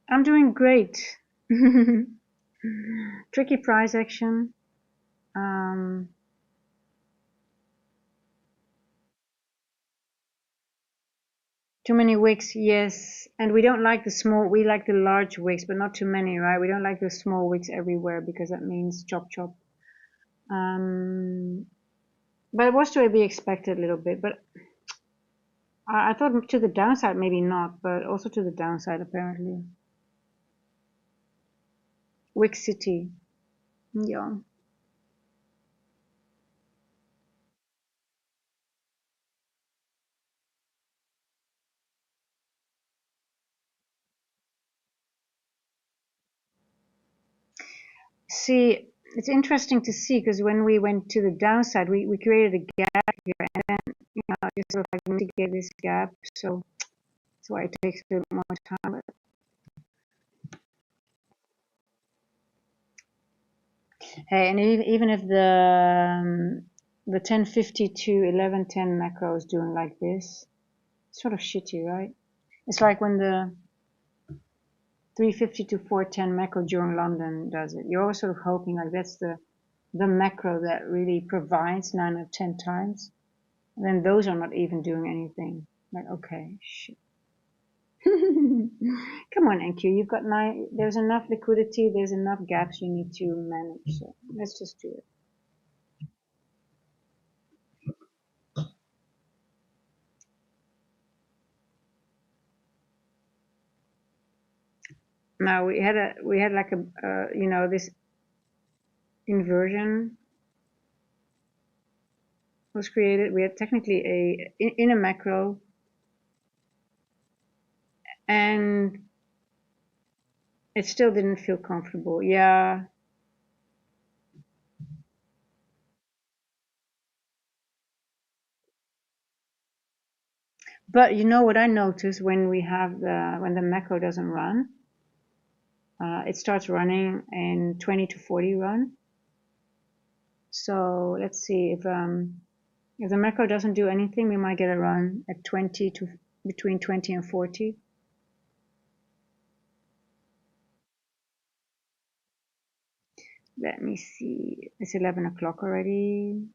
I'm doing great. Tricky price action. Um, Too many wicks, yes. And we don't like the small. We like the large wicks, but not too many, right? We don't like the small wicks everywhere because that means chop chop. Um, but it was to be expected a little bit. But I thought to the downside, maybe not, but also to the downside apparently. Wick City, yeah. See, it's interesting to see because when we went to the downside, we created a gap here, and then just sort of like mitigate this gap. So that's why it takes a bit more time. Hey, and even if the 1050 to 1110 macro is doing like this, it's sort of shitty, right? It's like when the 350 to 410 macro during London does it. You're always sort of hoping like that's the macro that really provides 9 or 10 times. And then those are not even doing anything. Like, okay, shit. Come on, NQ, you've got nine. There's enough liquidity. There's enough gaps you need to manage. So let's just do it. Now we had like a this inversion was created. We had technically in a macro, and it still didn't feel comfortable. Yeah, but you know what I noticed when we have when the macro doesn't run, it starts running in 20 to 40 run. So let's see if the macro doesn't do anything, we might get a run at 20 to between 20 and 40. Let me see. It's 11 o'clock already.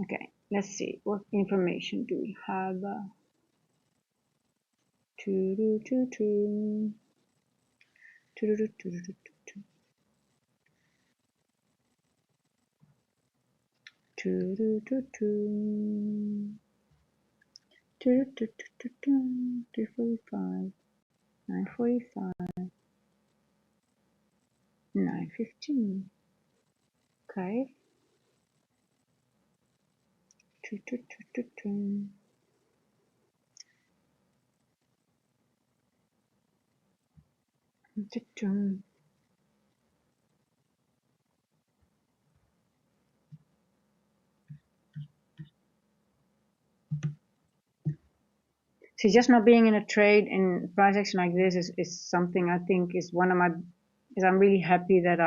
Okay, let's see. What information do we have? Two, two, two, two. Two, two, two, two, two, two, two, two, two. 345, 945, 915. Okay. Two, two, two, two, two. Two, two. See, just not being in a trade in price action like this is something I think is one of my, is I'm really happy that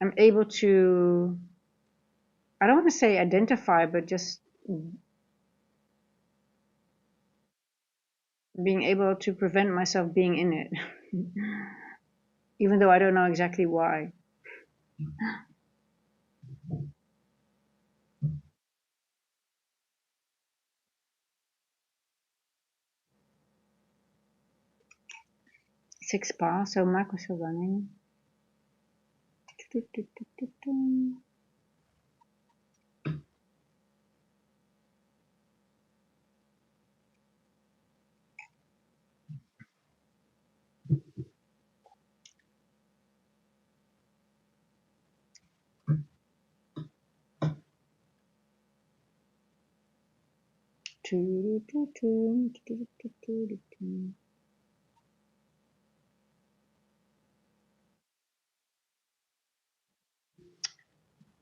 I'm able to, I don't want to say identify, but just being able to prevent myself being in it, even though I don't know exactly why. 6 bar, so macros are running.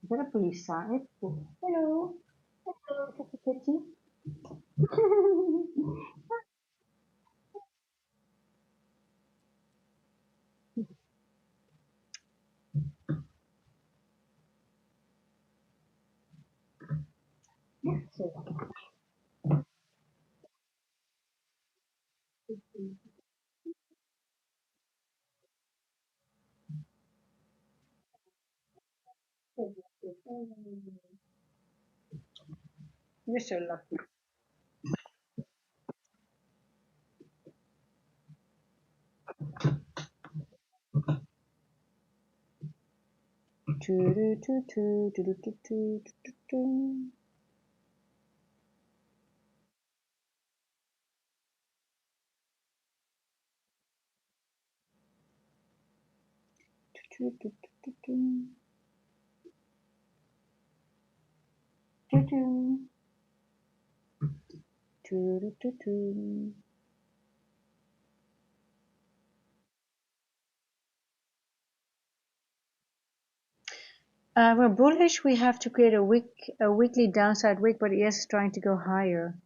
Is that a police side? Hello. Hello, kitty kitty. You're so lucky. We're bullish. We have to create a weekly downside wick, but ES is trying to go higher.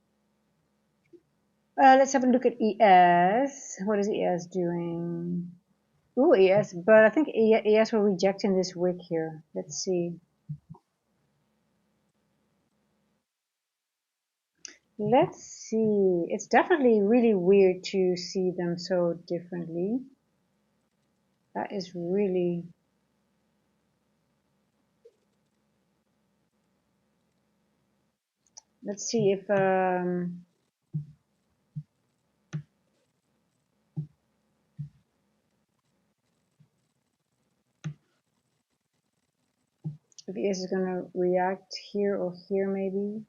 Let's have a look at ES. What is ES doing? Ooh, ES, but I think ES will reject in this wick here. Let's see. Let's see. It's definitely really weird to see them so differently. That is really... Let's see if ES is going to react here or here maybe.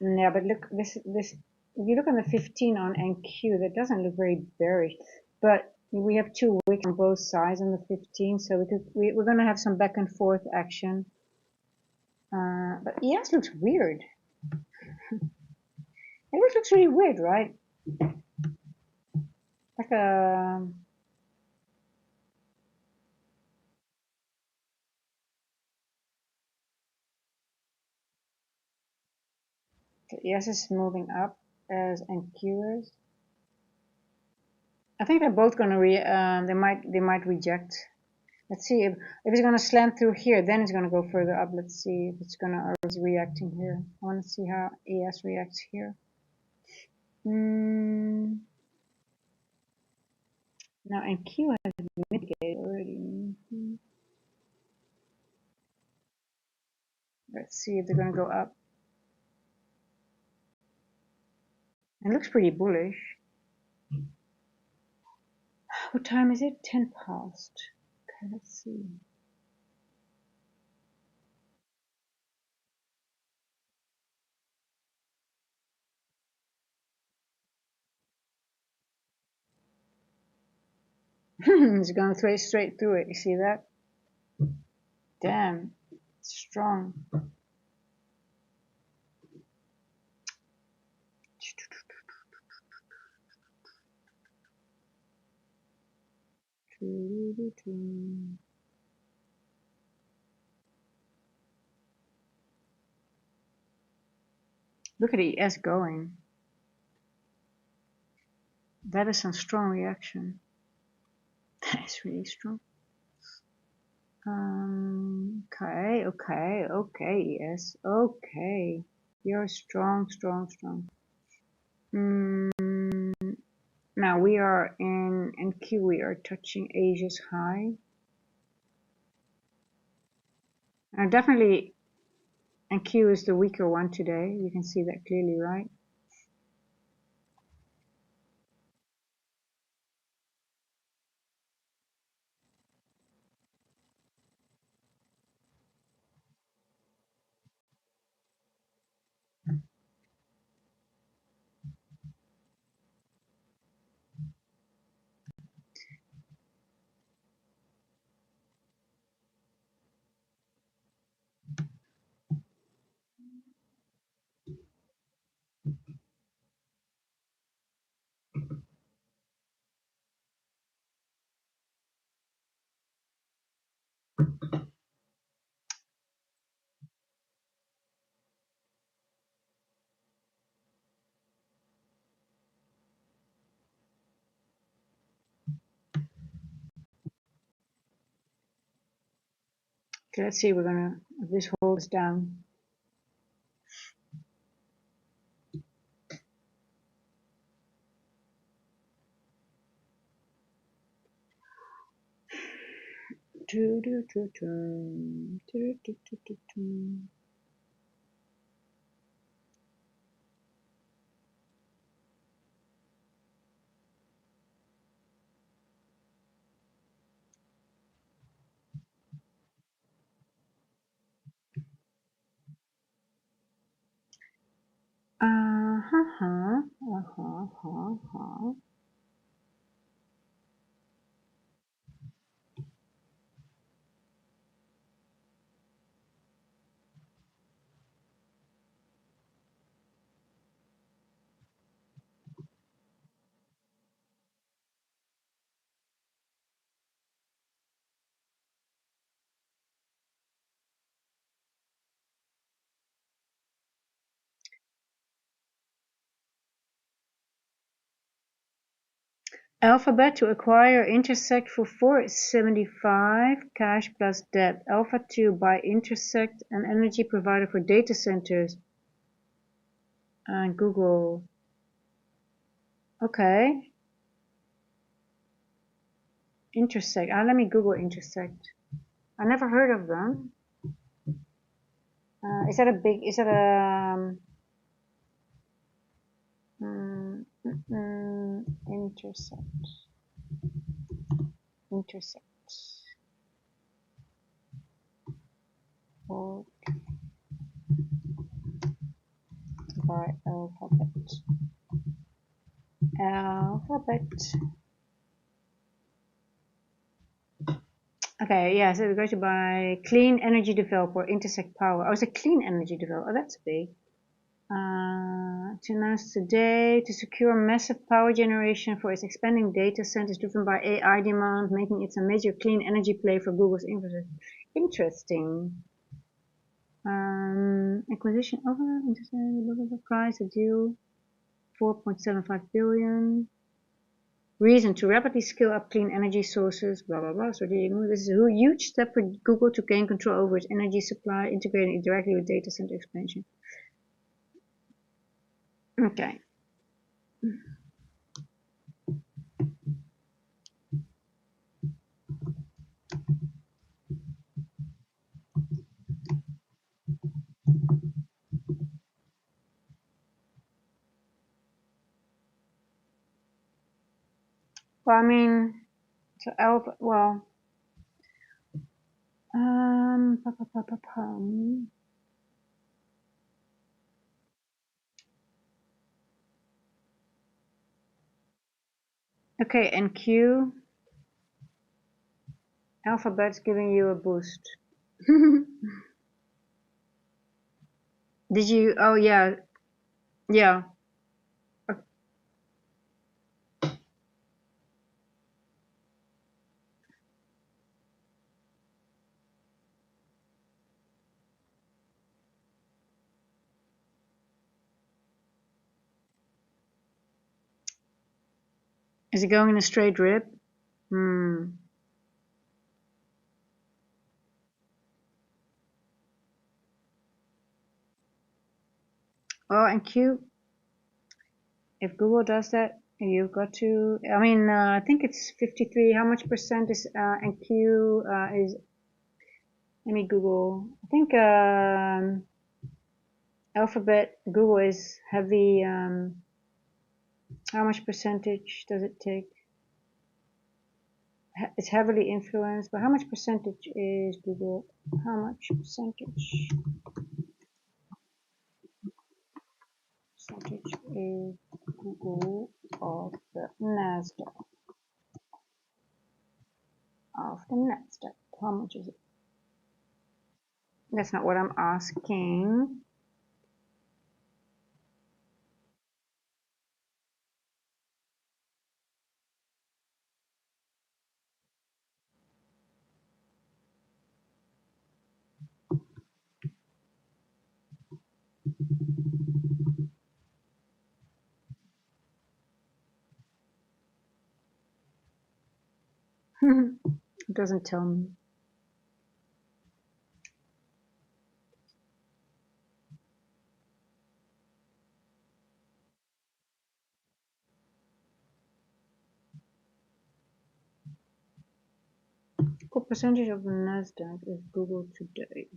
Yeah, but look, this if you look on the 15 on NQ, that doesn't look very bearish. But we have two wicks on both sides on the 15, so we're going to have some back and forth action. But ES looks weird. It looks really weird, right? Like a... ES is moving up as NQ is. I think they're both going to they might reject. Let's see if it's going to slam through here, then it's going to go further up. Let's see if it's going to or is reacting here. I want to see how ES reacts here. Now NQ has been mitigated already. Let's see if they're going to go up. It looks pretty bullish. What time is it? 10 past. Okay, let's see. It's going straight through it. You see that? Damn, it's strong. Look at ES going. That is some strong reaction. That is really strong. Okay, ES. Okay. You're strong. Now we are in NQ, we are touching Asia's high. Now definitely NQ is the weaker one today. You can see that clearly, right? Okay, let's see, if this holds down. Alphabet to acquire Intersect for $475 cash plus debt. Alpha to buy Intersect, an energy provider for data centers. And Google. Okay. Intersect. Let me Google Intersect. I never heard of them. Is that a big? Is that a Intersect? Intersect. Or by Alphabet. Alphabet. Okay, yeah, so we're going to buy clean energy developer, Intersect Power. Oh, it's a clean energy developer. Oh, that's big. To announce today to secure massive power generation for its expanding data centers driven by AI demand, making it a major clean energy play for Google's infrastructure. Interesting. Acquisition over price, a deal, 4.75 billion. Reason to rapidly scale up clean energy sources, blah blah blah. So this is a huge step for Google to gain control over its energy supply, integrating it directly with data center expansion. Okay. Well, I mean, so Alpha, well, okay, and Q, Alphabet's giving you a boost. Did you? Oh yeah, yeah. Is it going in a straight rip? Hmm. Oh, and Q, if Google does that, you've got to, I mean, I think it's 53. How much percent is, and Q is, let me Google. I think Alphabet, Google is heavy, how much percentage does it take? It's heavily influenced, but how much percentage is Google? How much percentage? Percentage is Google of the Nasdaq? Of the Nasdaq. How much is it? That's not what I'm asking. It doesn't tell me. What percentage of the Nasdaq is Google today?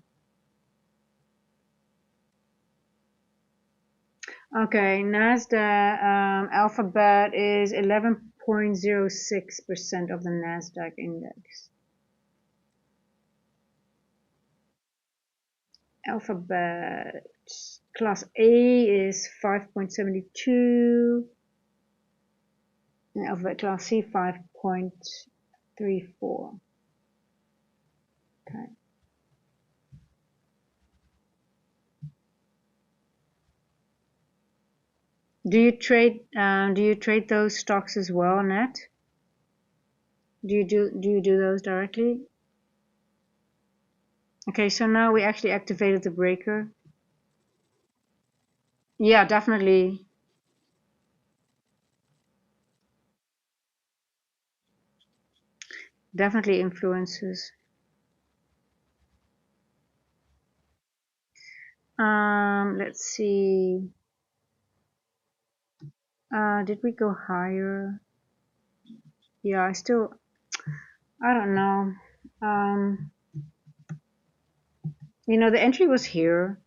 Okay, Nasdaq Alphabet is 11.06% of the Nasdaq index. Alphabet class A is 5.72. And Alphabet class C 5.34. Okay. Do you trade those stocks as well, Nat? Do you do those directly? Okay, so now we actually activated the breaker. Yeah, definitely. Definitely influences. Let's see. Did we go higher? Yeah, I don't know. You know, the entry was here,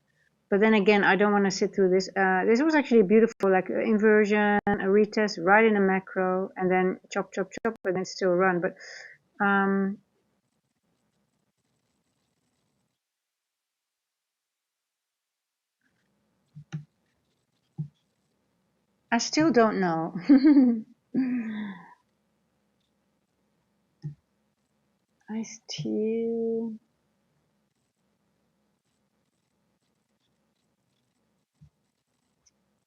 but then again, I don't want to sit through this. This was actually beautiful, like an inversion, a retest right in a macro, and then chop, chop, chop, and then still run. But I still don't know. I still.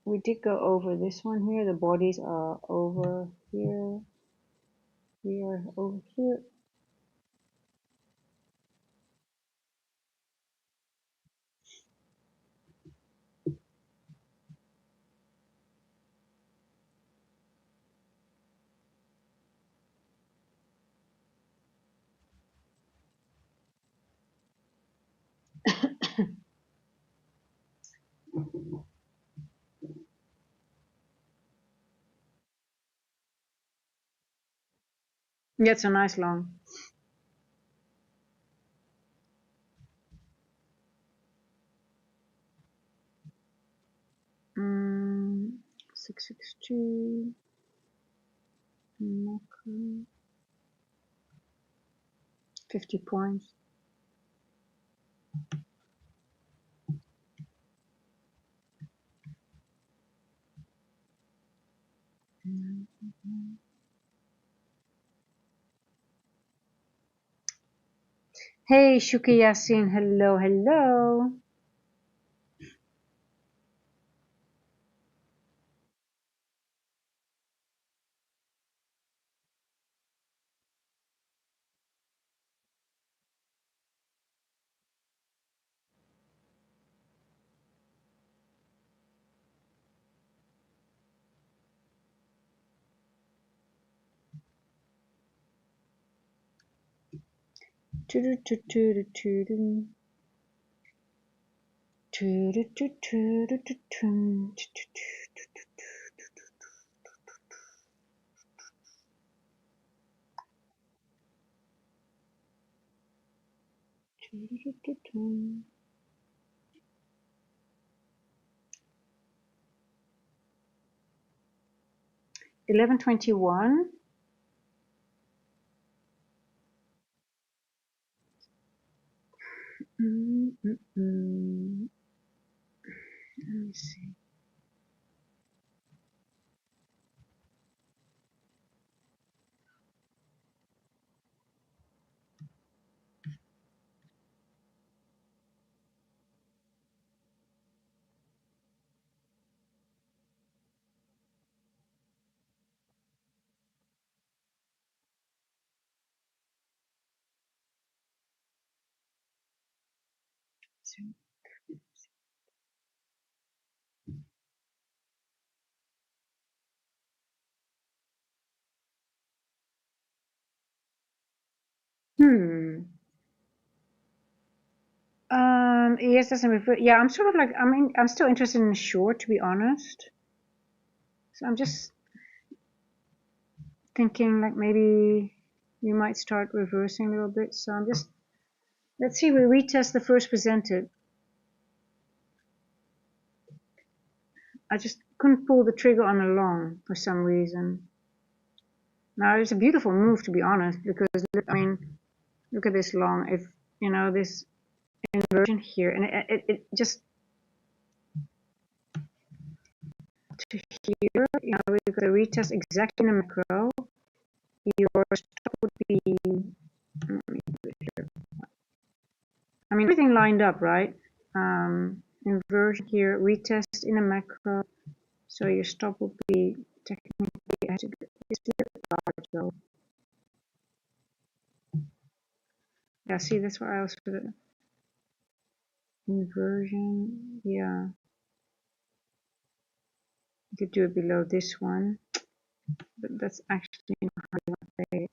We did go over this one here. The bodies are over here. We are over here. Yeah, it's a nice long. Mm, 662. 50 points. Hey, Shuki Yasin. Hello, hello. $11.21. Let me see. Yes, doesn't refer. Yeah, I'm sort of like I'm still interested in short, to be honest. So I'm just thinking like maybe we might start reversing a little bit. So I'm just, let's see, we retest the first presented. I just couldn't pull the trigger on a long for some reason. Now it's a beautiful move, to be honest, because I mean, look at this long. If you know this inversion here, and it just to here, you know, we've got a retest exactly in the macro. Your stop would be, I mean, everything lined up, right? Inversion here, retest in a macro. So your stop would be technically, I have to get this little large though. Yeah, see, that's why I also put it. Inversion, yeah. You could do it below this one, but that's actually not how you want to play it.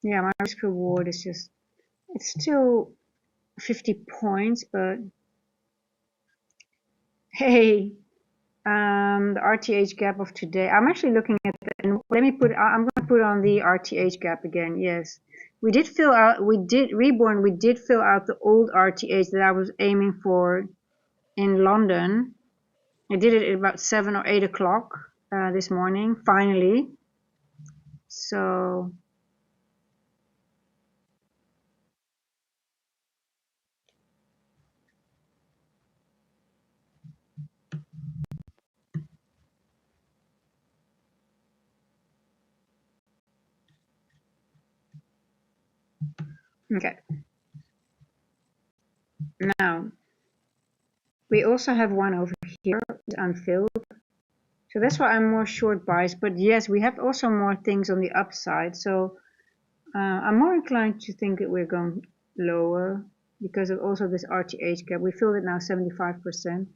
Yeah, my risk reward is just, it's still 50 points, but hey, the RTH gap of today. I'm actually looking at the, and let me put, I'm going to put on the RTH gap again. Yes, we did fill out, we did reborn, we did fill out the old RTH that I was aiming for in London. I did it at about 7 or 8 o'clock this morning, finally. So okay. Now we also have one over here unfilled. So that's why I'm more short biased. But yes, we have also more things on the upside. So I'm more inclined to think that we're going lower because of also this RTH gap. We filled it now 75%.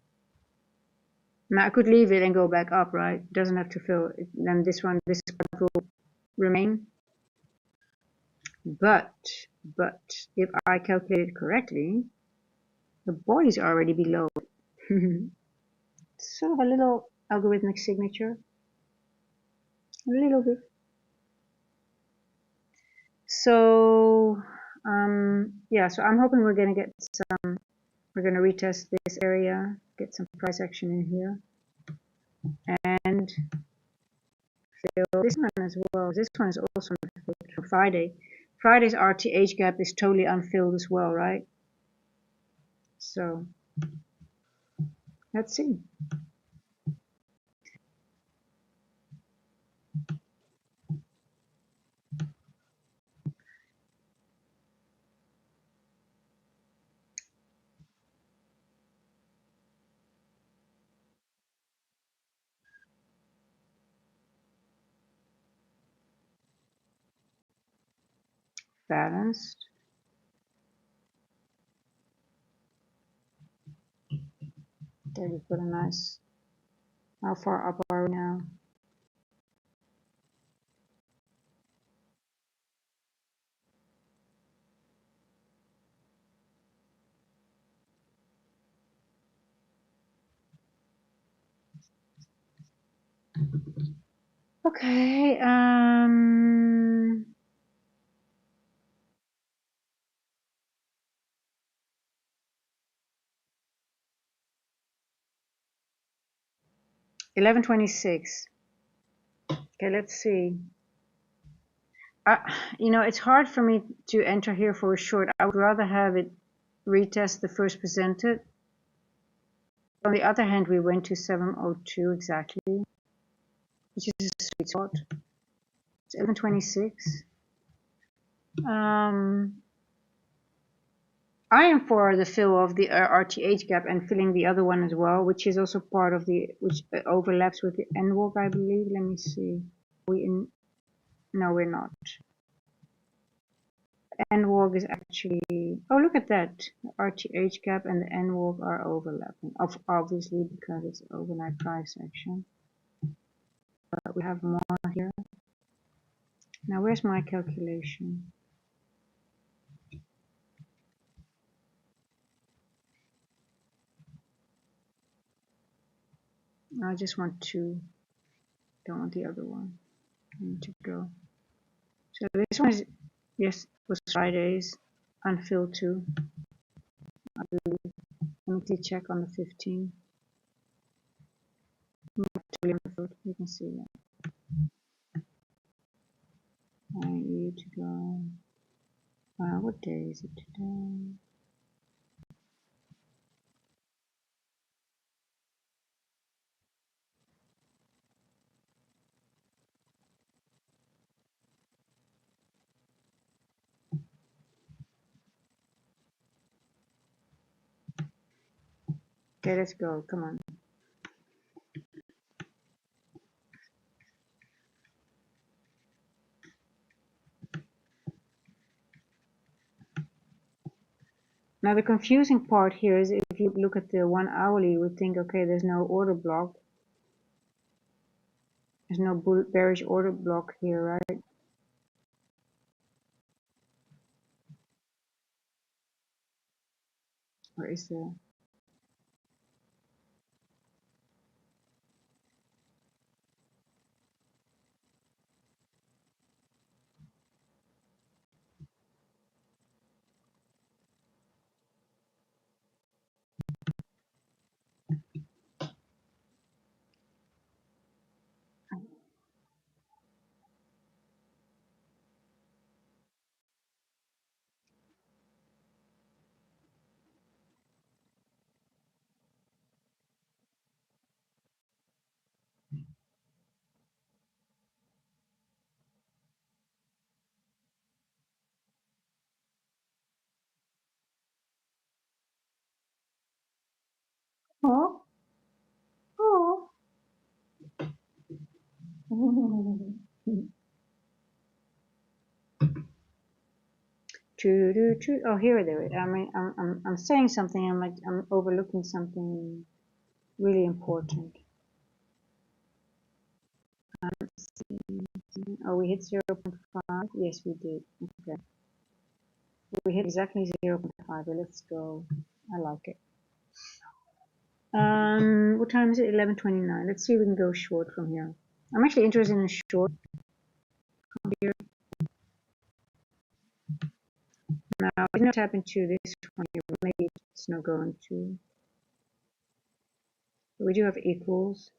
Now I could leave it and go back up, right? It doesn't have to fill it. Then this one, this will remain. But if I calculate it correctly, the body's already below. Sort of a little algorithmic signature. A little bit. So yeah, so I'm hoping we're gonna get some, we're gonna retest this area, get some price action in here, and fill this one as well. This one is also unfilled for Friday. Friday's RTH gap is totally unfilled as well, right? So let's see. Balanced. There we put a nice, how far up are we now? Okay, 11:26. Okay, let's see. You know, it's hard for me to enter here for a short. I would rather have it retest the first presented. On the other hand, we went to 702 exactly, which is a sweet spot. It's 11:26. I am for the fill of the RTH gap and filling the other one as well, which is also part of the, which overlaps with the N walk, I believe. Let me see. No, we're not. N walk is actually, oh, look at that. The RTH gap and the N walk are overlapping, obviously because it's overnight price action. But we have more here. Now, where's my calculation? I just want two, don't want the other one. I need to go. So this one is, yes, was Fridays, unfilled too, I believe. Let me check on the 15th. You can see that. I need to go. What day is it today? Okay, let's go. Come on. Now the confusing part here is if you look at the 1 hourly, you would think, okay, there's no order block. There's no bearish order block here, right? Or is there? Oh, oh. Oh, here there. I mean, I'm saying something. I'm overlooking something really important. Oh, we hit 0.5. Yes, we did. Okay. We hit exactly 0.5. Let's go. I like it. What time is it? 11:29. Let's see if we can go short from here. I'm actually interested in a short here. Now, I did not tap into this one here, but maybe it's not going to. But we do have equals.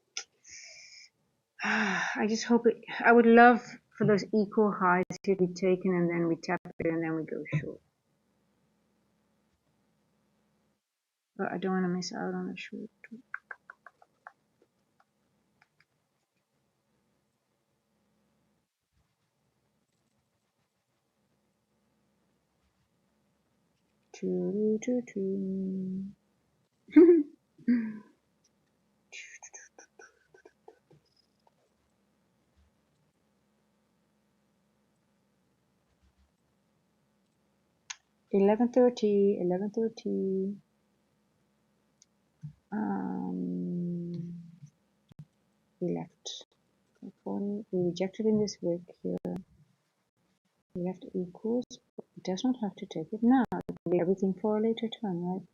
I just hope it. I would love for those equal highs to be taken and then we tap it and then we go short. But I don't want to miss out on a short. Choo, choo, choo. 11:30. 11:30. We left. We rejected in this wick here. We left equals. It does not have to take it now. It will be everything for a later time, right?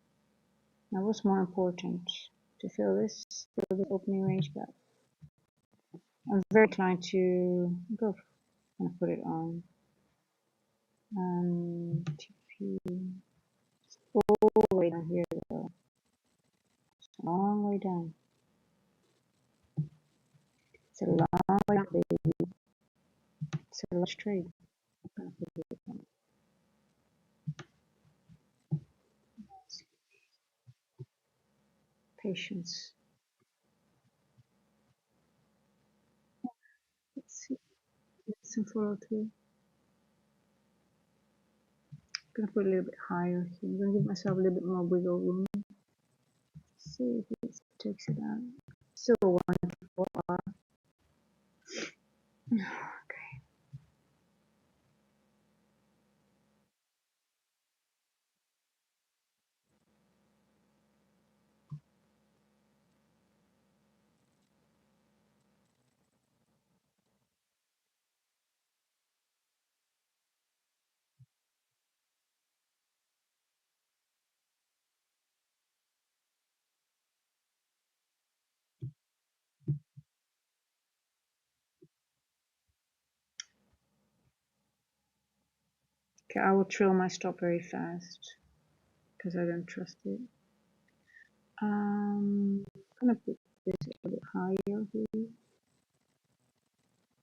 Now, what's more important? To fill this opening range gap. I'm very inclined to go. I'm gonna put it on. TP. It's all the way down here though. It's a long way down. It's a long way down, baby. It's a large trade. I'm gonna put it on. Patience. Let's see. Get some follow through. I'm gonna put a little bit higher here. I'm gonna give myself a little bit more wiggle room. See if it takes it out. So wonderful. Okay. Okay, I will trail my stop very fast because I don't trust it. I'm gonna put this a bit higher here,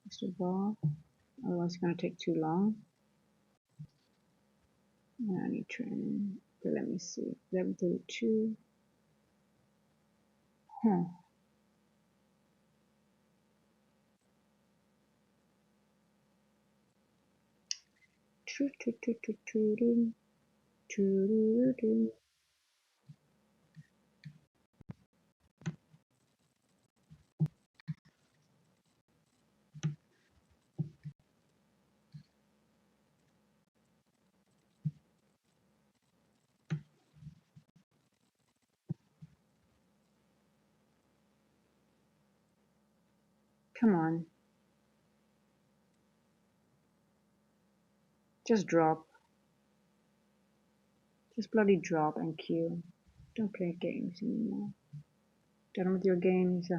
just above. Otherwise, it's gonna take too long. I need training. Okay, let me see. 11:32. Huh. Come on. Just drop. Just bloody drop and queue. Don't play games anymore. Done with your games.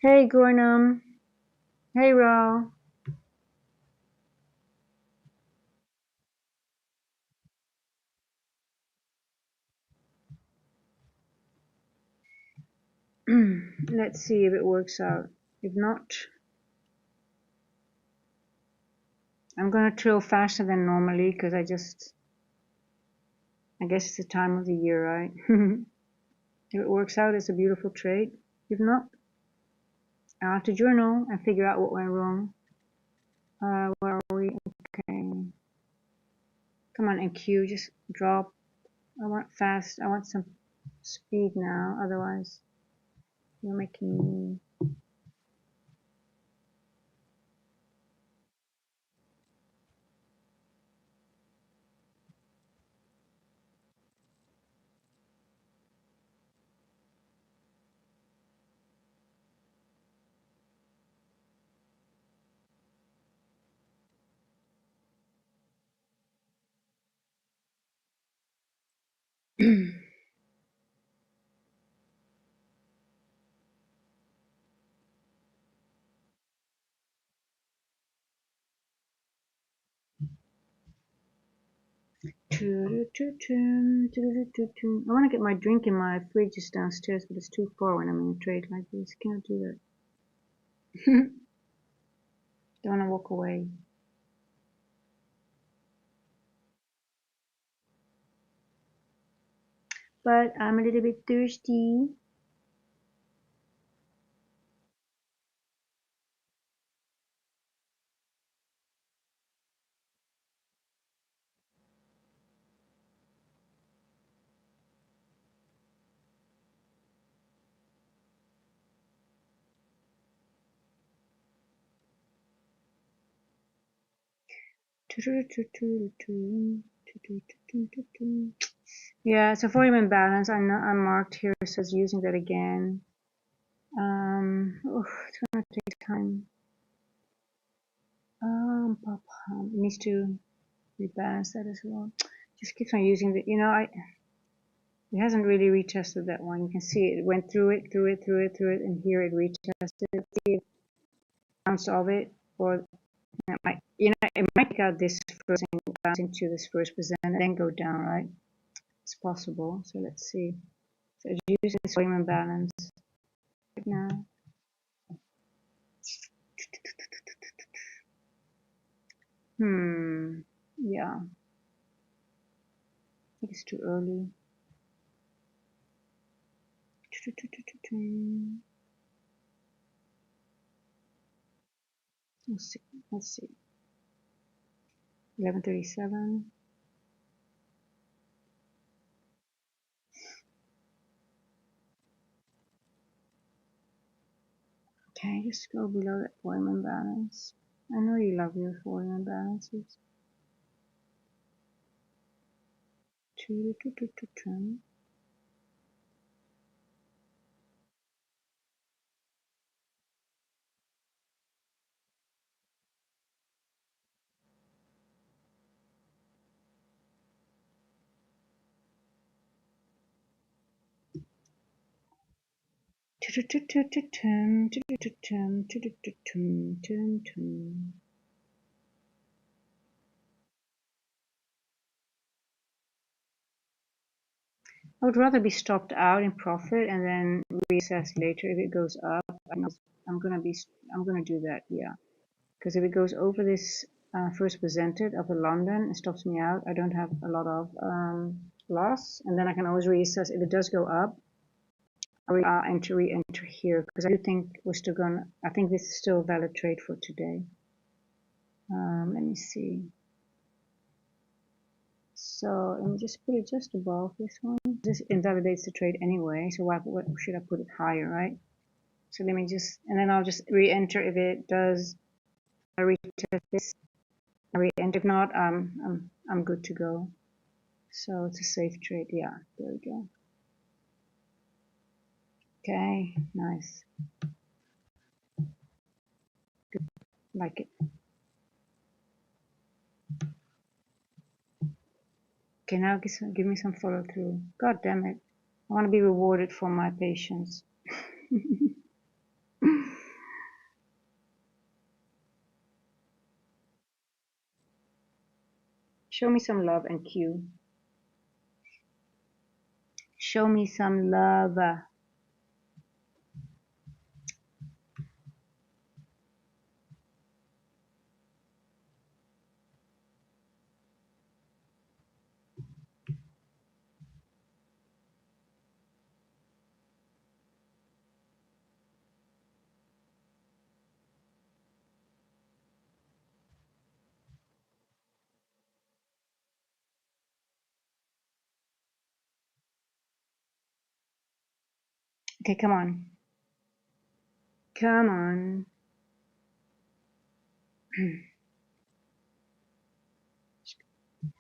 Hey, Gornum. Hey, Ro. Let's see if it works out. If not, I'm gonna trail faster than normally because I guess it's the time of the year, right? If it works out, it's a beautiful trade. If not, I'll have to journal and figure out what went wrong. Where are we? Okay. Come on, NQ, just drop. I want fast. I want some speed now. Otherwise, you're making me. I want to get my drink in my fridge just downstairs, but it's too far when I'm in a trade like this. Can't do that. Don't want to walk away. But I'm a little bit thirsty. Yeah, so volume and balance. I'm marked here, so it's using that again. It's gonna take time. It needs to rebalance that as well. Just keeps on using the, it hasn't really retested that one. You can see it went through it, and here it retested. See if bounce of it, or it might take out this first and bounce into this first percent and then go down, right? It's possible. So let's see. So it's using this volume and balance right now. Yeah. I think it's too early. Let's see. 11:37. Okay, just go below that volume and balance. I know you love your volume and balances. I would rather be stopped out in profit and then reassess later if it goes up. I'm gonna do that, yeah. Because if it goes over this first presented of the London, it stops me out. I don't have a lot of loss, and then I can always reassess if it does go up. I'll re-enter here because I do think we're still gonna. I think this is still a valid trade for today. Let me see. So let me just put it just above this one. This invalidates the trade anyway, so what should I put it higher, right? So let me just, and then I'll just re-enter if it does retest this. I re-enter. If not, I'm good to go. So it's a safe trade. Yeah, there we go. Okay, nice. Good. Like it. Okay, now give me some follow through. God damn it. I want to be rewarded for my patience. Show me some love and Q. Show me some love. Okay, come on. Come on.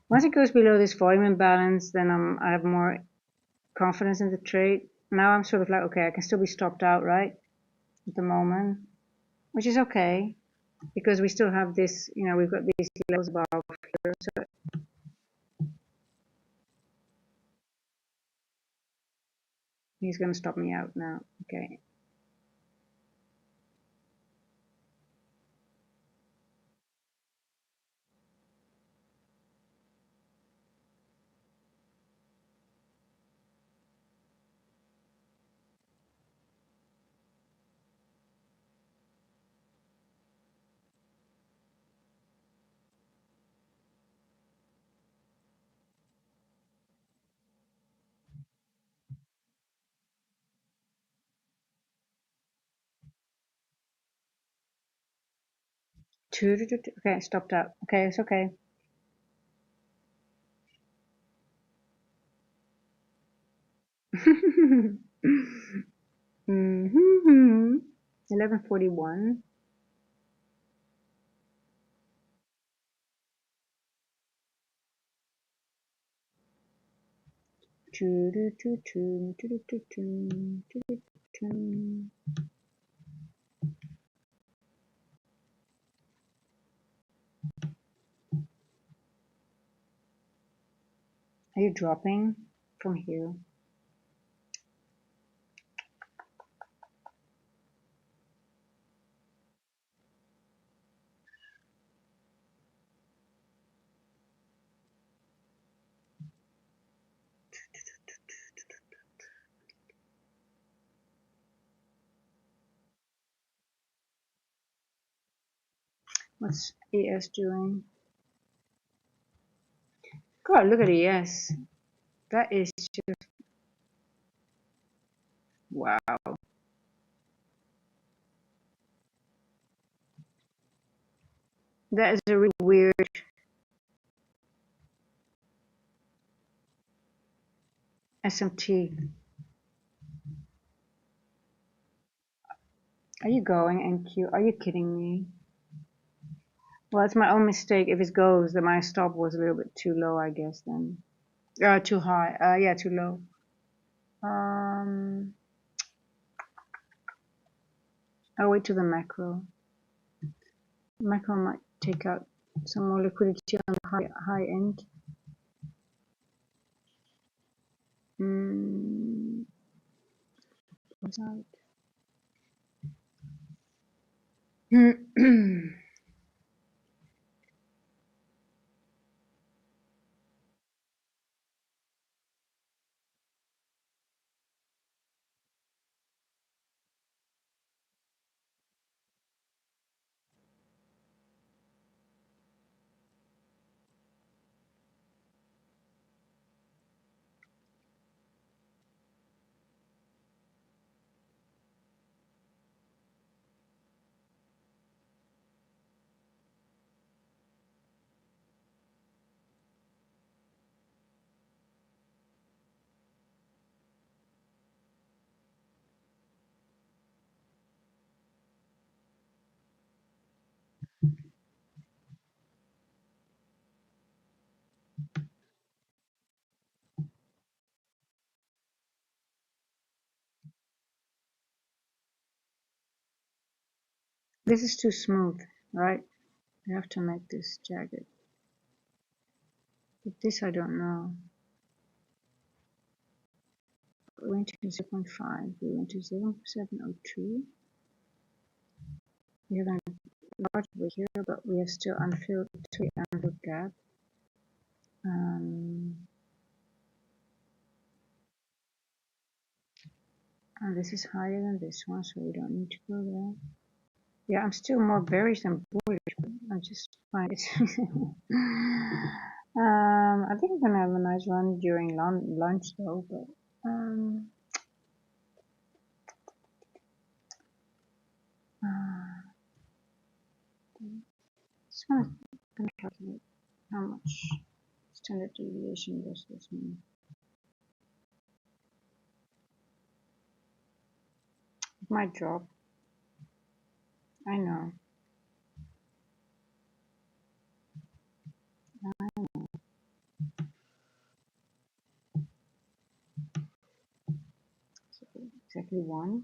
Once it goes below this volume imbalance, then I have more confidence in the trade. Now I'm sort of like, okay, I can still be stopped out, right? At the moment, which is okay because we still have this, we've got these levels above here. So he's going to stop me out now. Okay. Okay, stopped out. Okay, it's okay. Mm-hmm. 11:41. Are you dropping from here? What's ES doing? God, look at ES. That is just wow. That is a really weird SMT. Are you going, NQ? Are you kidding me? Well, it's my own mistake. If it goes, then my stop was a little bit too low, I guess, then. Too high. Yeah, too low. I'll wait to the macro. Macro might take out some more liquidity on the high end. This is too smooth, right? I have to make this jagged. But this I don't know. We went to 0.5. We went to 0.702. We have a large over here, but we have still unfilled gap. And this is higher than this one, so we don't need to go there. Yeah, I'm still more bearish than bullish, but I just find it. I think I'm gonna have a nice run during lunch though, but just want to calculate how much standard deviation does this mean. It might drop. I know. So exactly 1.25,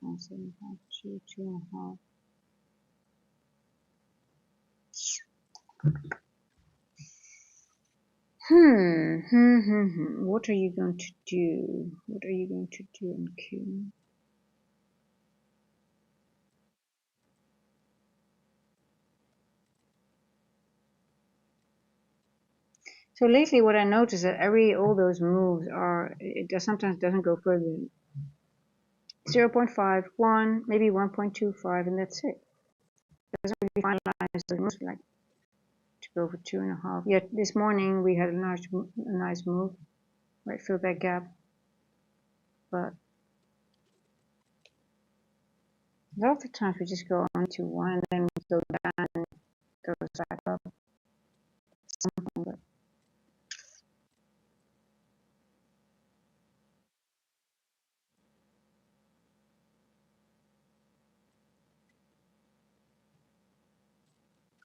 1.752, 2.5. What are you going to do? What are you going to do in Q? So lately, what I noticed that all those moves are sometimes doesn't go further than 0.5, 1, maybe 1.25, and that's it. It doesn't really finalize the moves like to go for 2.5. Yet this morning we had a nice move, right? Fill that gap, but a lot of the times we just go on to 1 and then we go down and goes back up. Something, but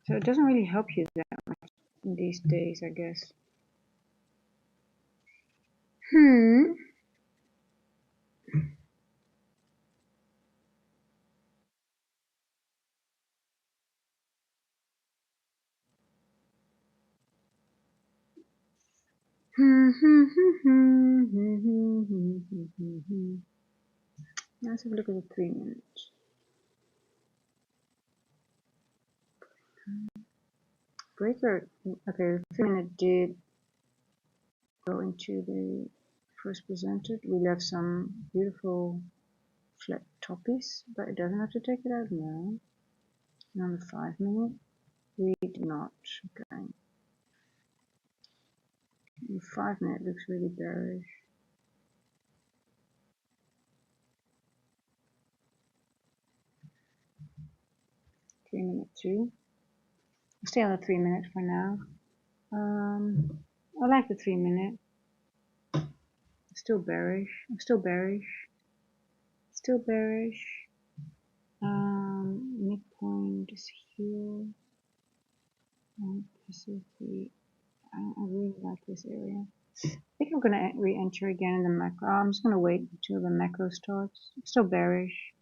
so it doesn't really help you that much these days, I guess. Let's have a look at the 3 minutes. Breaker, okay, the 3 minute did go into the first presented. We left some beautiful flat toppies, but it doesn't have to take it out now. And on the 5 minute, we did not. Okay. The 5 minute looks really bearish. 3 minute too. I'll stay on the 3 minute for now. I like the 3 minute. Still bearish. I'm still bearish. Still bearish. Midpoint is here. And possibly I really like this area. I think I'm going to re-enter again in the macro. I'm just going to wait until the macro starts. I'm still bearish.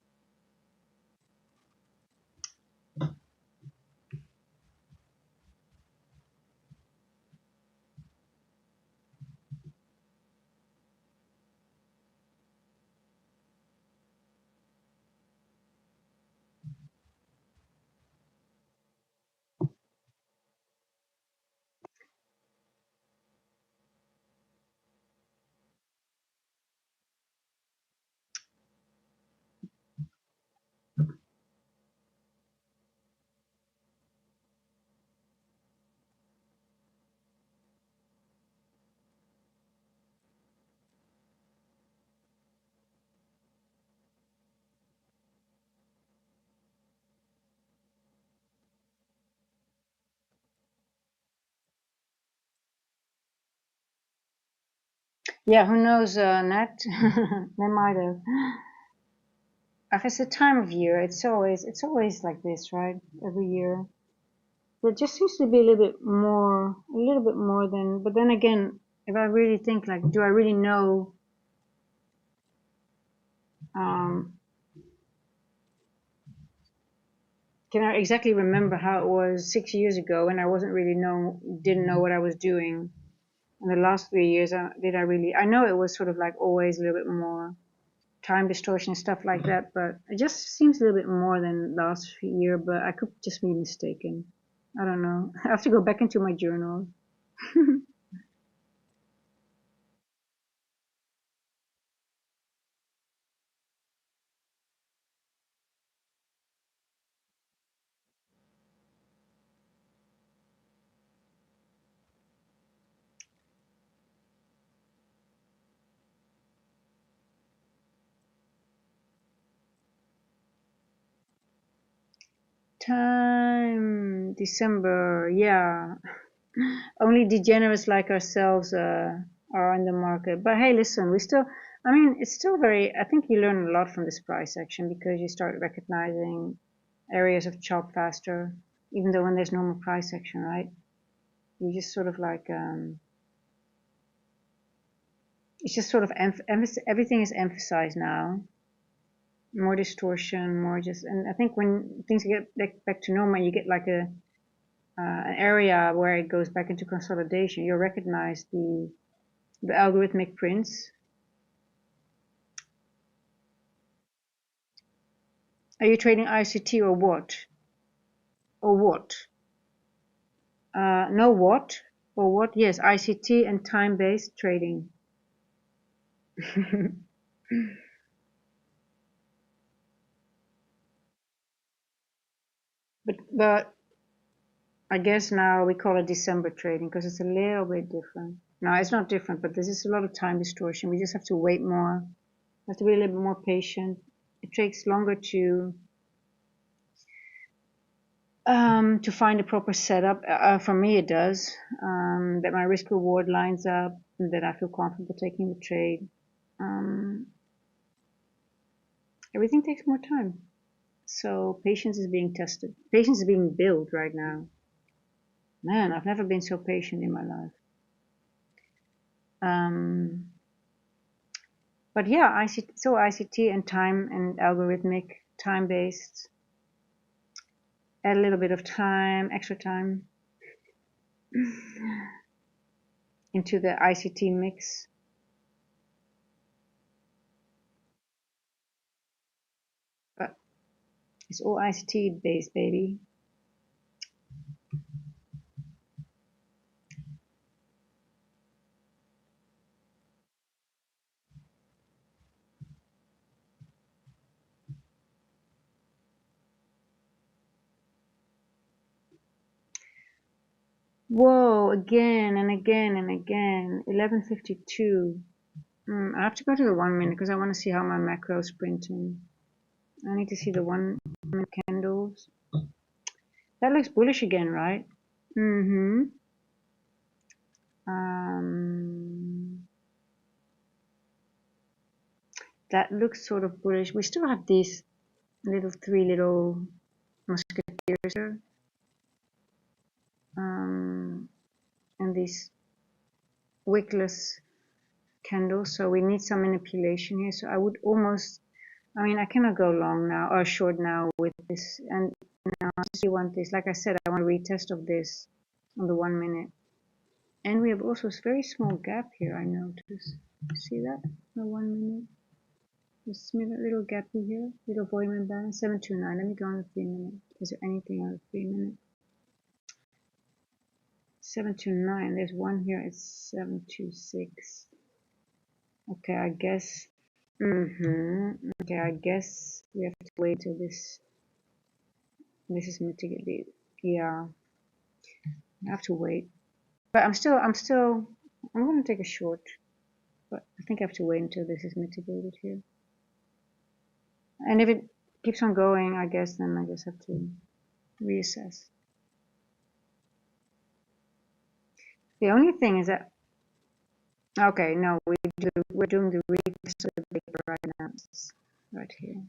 Yeah, who knows, Nat? They might have. If it's the time of year, it's always like this, right? Every year. There just seems to be a little bit more than, but then again, if I really think like, do I really know, can I exactly remember how it was 6 years ago when I didn't know what I was doing? In the last 3 years, I know it was sort of like always a little bit more time distortion and stuff like that, but it just seems a little bit more than last year, but I could just be mistaken. I don't know. I have to go back into my journal. Time, December, yeah. Only degenerates like ourselves are on the market. But hey, listen, it's still I think you learn a lot from this price action because you start recognizing areas of chop faster, even though when there's normal price action, right? You just sort of like, it's just sort of, everything is emphasized now. More distortion, and I think when things get back to normal, you get like an area where it goes back into consolidation. You'll recognize the algorithmic prints. Are you trading ICT or what? Or what? No, what? Or what? Yes, ICT and time-based trading. but I guess now we call it December trading because it's a little bit different. No, it's not different, but there's just a lot of time distortion. We just have to wait more. We have to be a little bit more patient. It takes longer to find a proper setup. For me, it does. That my risk reward lines up, and that I feel comfortable taking the trade. Everything takes more time. So patience is being tested. Patience is being built right now. Man, I've never been so patient in my life. But yeah, ICT and time and algorithmic, time-based, add a little bit of time, extra time into the ICT mix. But it's all ICT based, baby. Whoa, again and again and again. 11:52. I have to go to the 1 minute because I want to see how my macro is printing. I need to see the 1 minute candles. That looks bullish again, right? That looks sort of bullish. We still have these three little musketeers here. And and these wickless candles, so we need some manipulation here. So I would almost, I mean, I cannot go long now or short now with this, and now I still want this. Like I said, I want a retest of this on the 1 minute, and we have also a very small gap here. I notice. See that? The 1 minute. This little gap here, little volume imbalance, 729. Let me go on the 3 minute. Is there anything on the 3 minute? 729. There's one here. It's 726. Okay, I guess. Okay, I guess we have to wait till this is mitigated. Yeah, I have to wait. But I'm going to take a short. But I think I have to wait until this is mitigated here. And if it keeps on going, I guess then I just have to reassess. The only thing is that, okay, no, we're doing the retest of the paper right now. It's right here.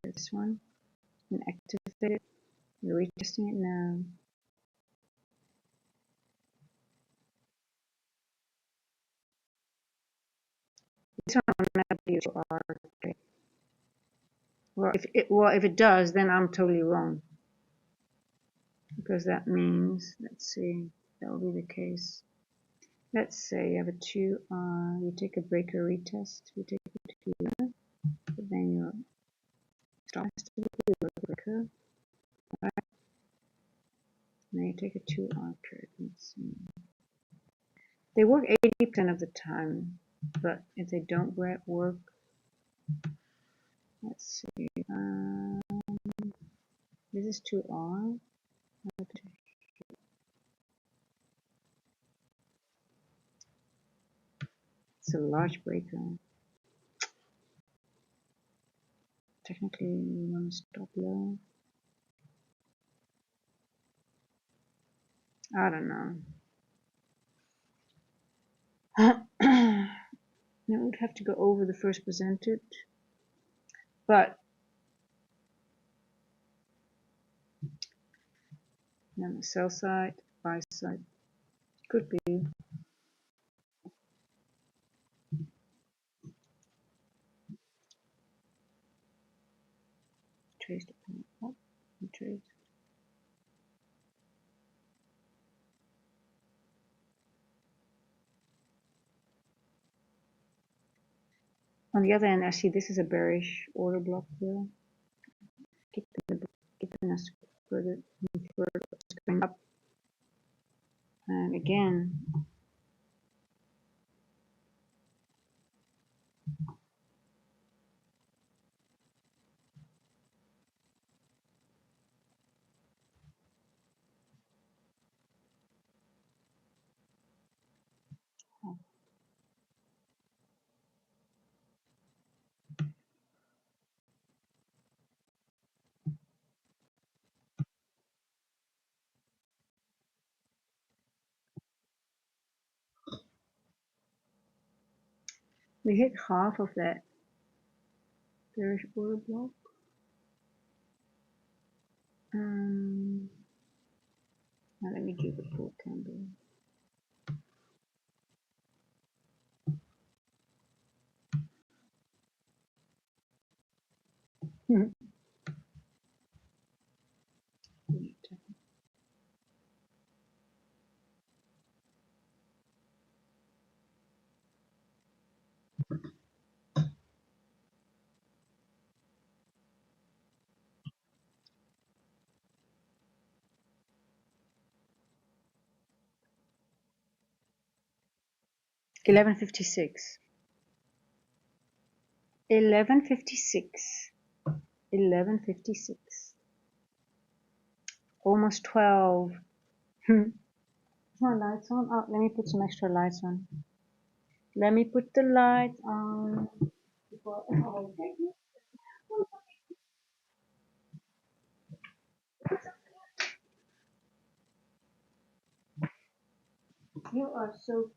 This one, and activate it. We're retesting it now. This one will not be okay. Well, if it does, then I'm totally wrong. Because that means, let's see, that will be the case. Let's say you have a 2R, you take a breaker retest, you take it here, but then your stop has to be a breaker, right? Now you take a 2R period. Let's see. They work 80% of the time, but if they don't work, let's see, this is 2R. It's a large breaker. Technically, we want to stop low. I don't know. Now we would have to go over the first presented, but then the sell side, buy side, could be. Trace the point up, trace. On the other hand, I see this is a bearish order block here. Keeping us further going up. And again, we hit half of that bearish order block. Now let me do the full candle. $11.56. 11.56. 11.56. Almost 12. My lights on. Oh, let me put some extra lights on. Let me put the lights on. You are so.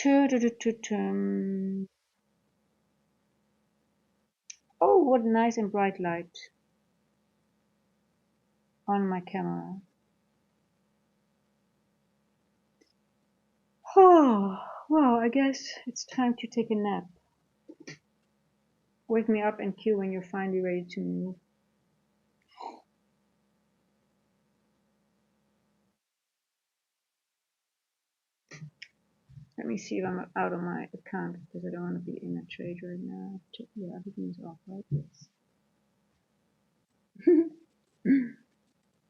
Oh, what nice and bright light on my camera. Oh, well, I guess it's time to take a nap. Wake me up and cue when you're finally ready to move. Let me see if I'm out of my account because I don't want to be in a trade right now. Yeah, everything's off, right? Yes.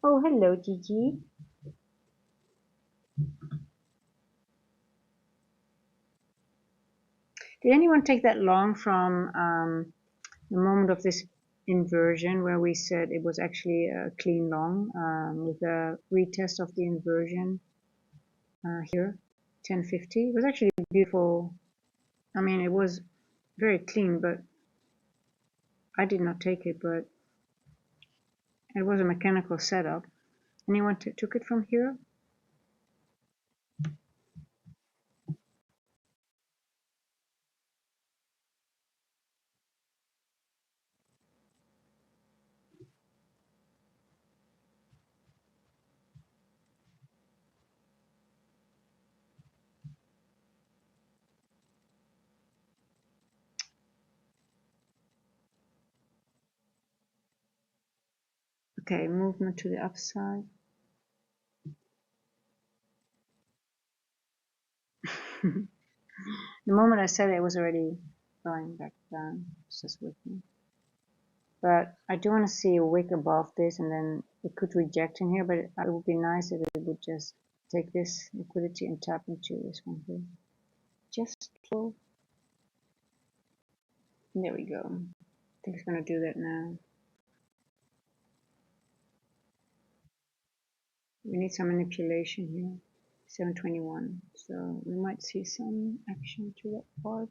Oh, hello, Gigi. Did anyone take that long from the moment of this inversion where we said it was actually a clean long with a retest of the inversion here, 1050? It was actually beautiful. I mean, it was very clean, but I did not take it, but it was a mechanical setup. Anyone took it from here? Okay, movement to the upside. The moment I said it, it was already going back down. It's just with me. But I do want to see a wick above this, and then it could reject in here, but it would be nice if it would just take this liquidity and tap into this one here. Just flow. There we go. I think it's going to do that now. We need some manipulation here. 721. So we might see some action to that part.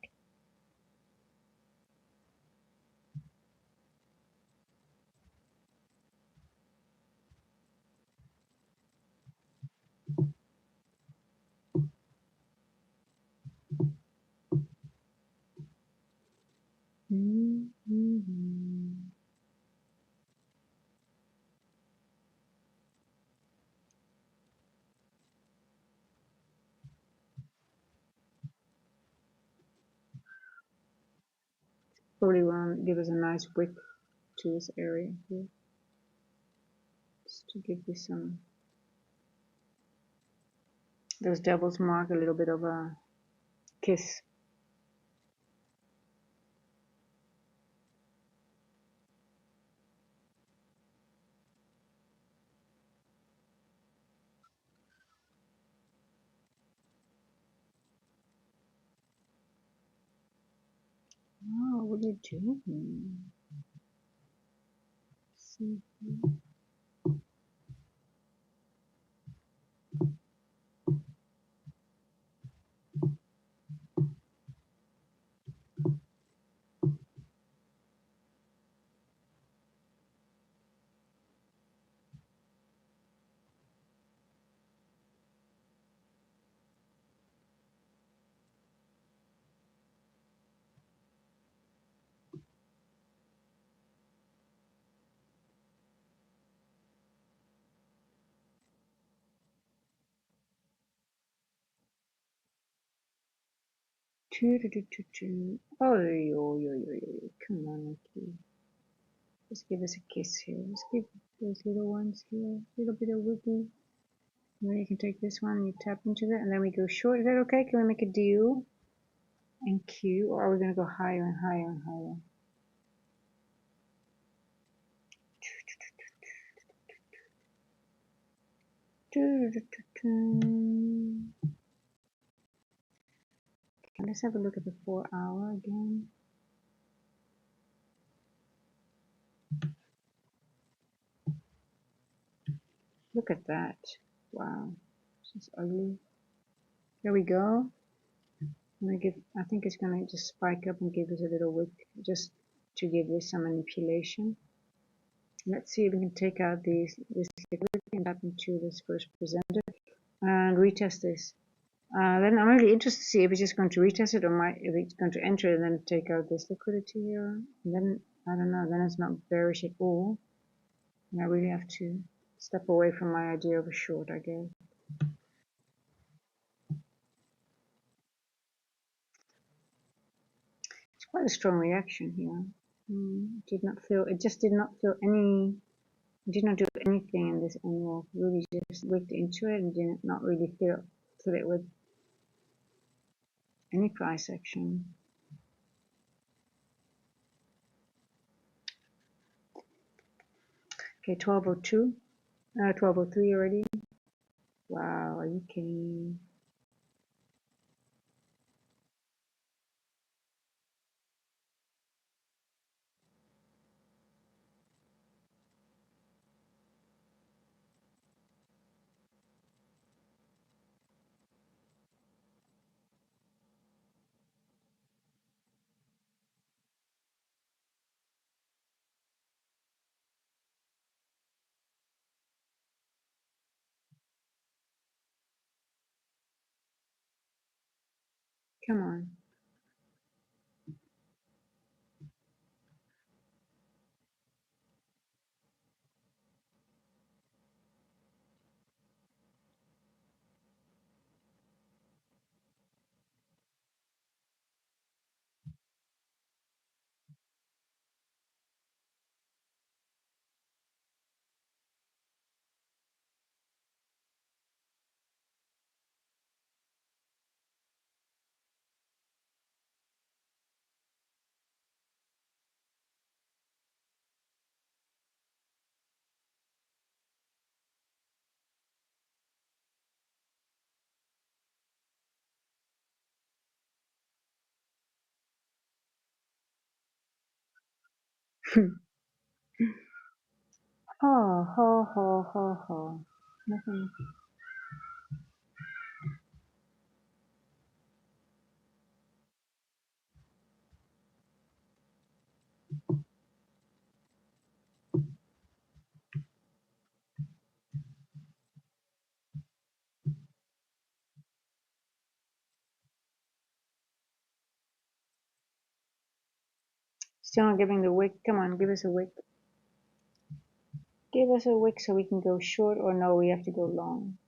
Probably want to give us a nice wick to this area here. Just to give this some, those devils mark a little bit of a kiss. Oh, what are you doing? See here. Oh, come on, okay. Just give us a kiss here. Just give those little ones here a little bit of wiggle. And then you can take this one and you tap into that, and then we go short. Is that okay? Can we make a deal and Q, or are we going to go higher and higher and higher? Let's have a look at the 4 hour again. Look at that. Wow. This is ugly. There we go. I think it's going to just spike up and give us a little wick just to give this some manipulation. Let's see if we can take out this liquidity and tap into this first presenter and retest this Then I'm really interested to see if it's just going to retest it or if it's going to enter and then take out this liquidity here. And then, I don't know, then it's not bearish at all. And I really have to step away from my idea of a short, I guess. It's quite a strong reaction here. It just did not feel any, it did not do anything in this annual. Really just wigged into it and did not really feel it with any price action. Okay, 1202, 1203 already. Wow, are you kidding me? Come on. Oh, ho, ho, ho, ho. Nothing. Still not giving the wick. Come on, give us a wick. Give us a wick so we can go short, or no, we have to go long.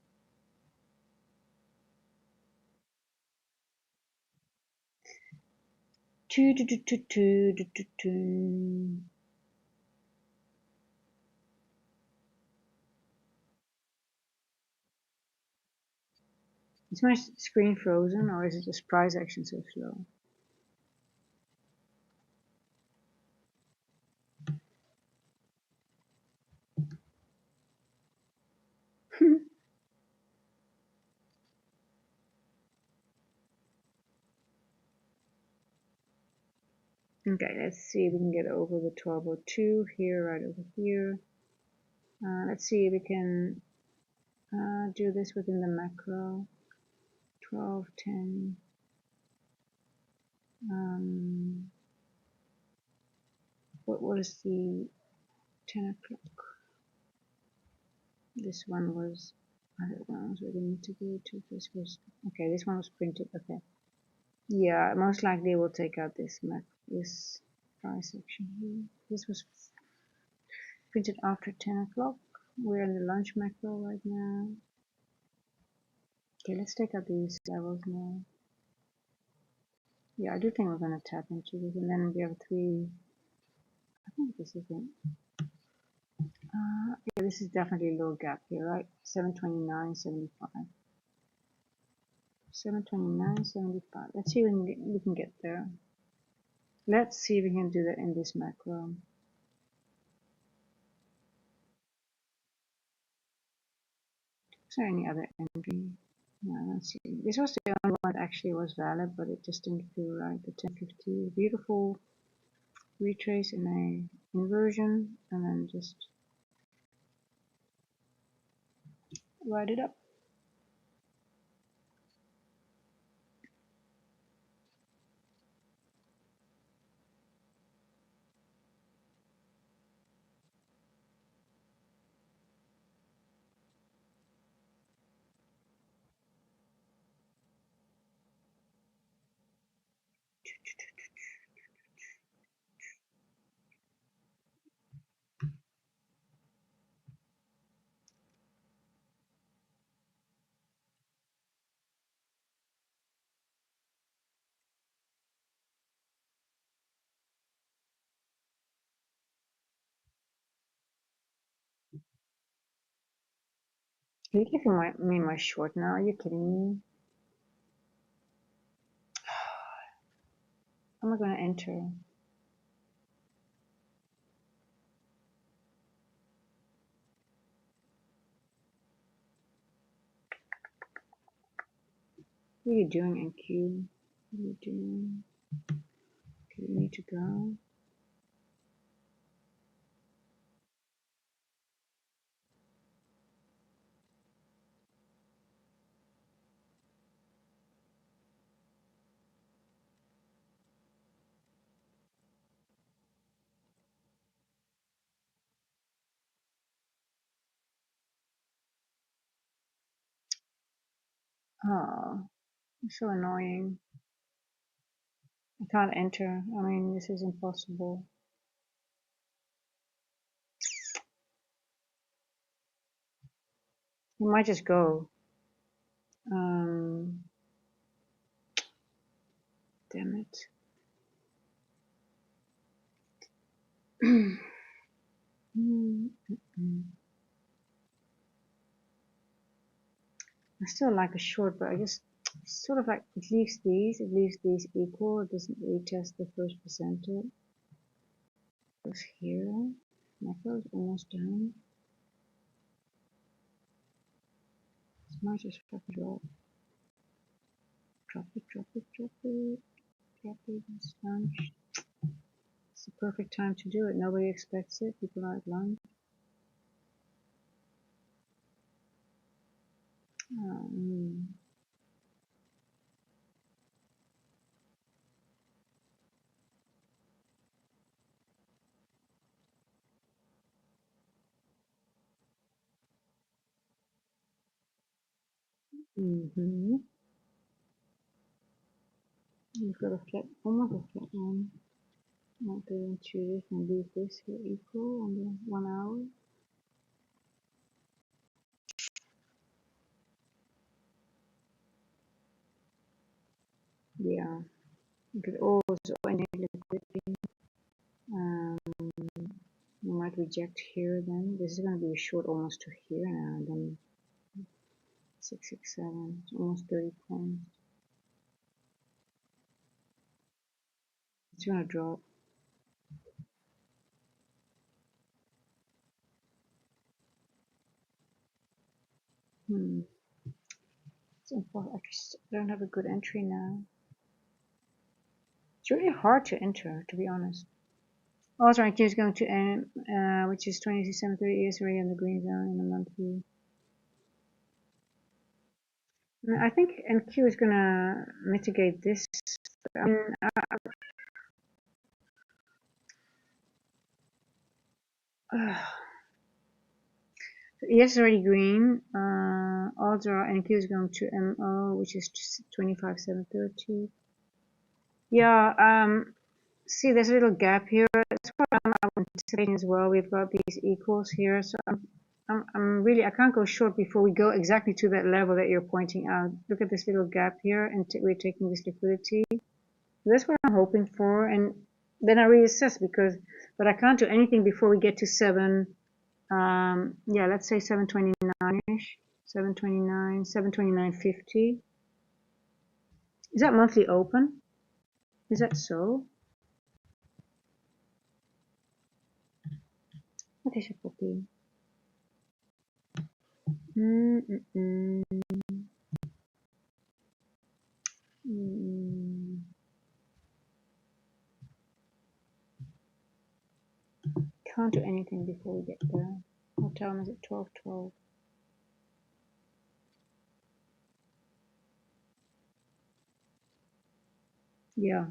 Is my screen frozen, or is it just price action so slow? Okay, let's see if we can get over the 1202 here, right over here. Let's see if we can do this within the macro. 1210. What is the 10 o'clock? This one was, other ones we didn't integrate to. This was, okay, this one was printed. Okay, yeah, most likely we'll take out this this price action here. This was printed after 10 o'clock. We're in the lunch macro right now. Okay, let's take out these levels now. Yeah, I do think we're going to tap into this, and then we have three. I think this is it. Yeah, this is definitely a low gap here, right? 729.75. 729.75. Let's see if we can get there. Let's see if we can do that in this macro. Is there any other entry? No, I don't see. This was the only one that actually was valid, but it just didn't feel right. The 1050, beautiful retrace in a inversion, and then just write it up. you giving me my short now? Are you kidding me? How am I going to enter? What are you doing, NQ? What are you doing? Okay, you need to go. Oh, it's so annoying. I can't enter. I mean, this is impossible. You might just go. Damn it. I still like a short, but I just sort of like it leaves these equal. It doesn't retest the first percentile. Goes here. Macro is almost done. This might just fucking drop. Drop it, drop it, drop it, drop it, and sponge. It's the perfect time to do it. Nobody expects it. People are at lunch. We've got a flat, almost a flat one. Might go into this and leave this here equal on the 1 hour. Yeah, you could also any liquidity. You might reject here then. This is going to be a short almost to here now. Then 667, almost 30 points. It's going to drop. It's impossible. I don't have a good entry now. It's really hard to enter, to be honest. Also, IQ is going to end, which is 2730 is already on the green zone in the monthly. I think NQ is gonna mitigate this. I mean, yes, it's already green. Odds are NQ is going to MO, which is 25,730. Yeah. See, there's a little gap here. That's what I'm anticipating as well. We've got these equals here, so I'm really, I can't go short before we go exactly to that level that you're pointing out. Look at this little gap here, and we're taking this liquidity. That's what I'm hoping for, and then I reassess but I can't do anything before we get to 7. Yeah, let's say 729-ish, 729, 729.50. Is that monthly open? Is that so? What is your copy? Can't do anything before we get there. What time is it? 12:12. Yeah.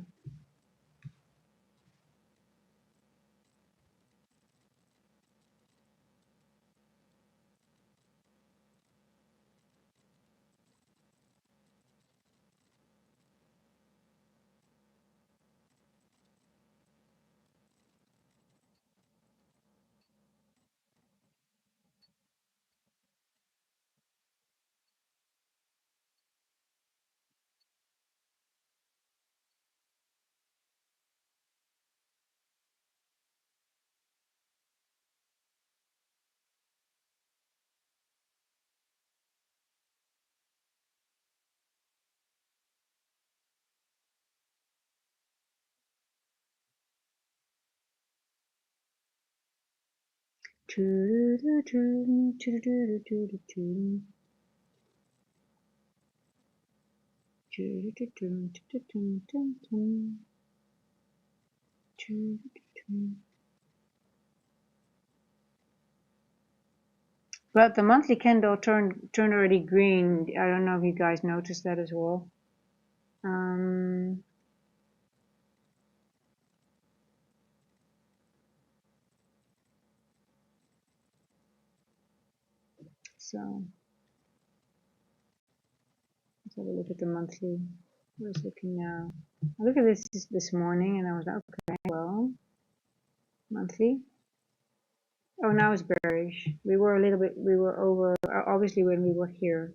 But the monthly candle turned already green. I don't know if you guys noticed that as well. So let's have a look at the monthly. I was looking now. I looked at this morning and I was like, okay, well, monthly. Oh, now it's bearish. We were over, obviously when we were here,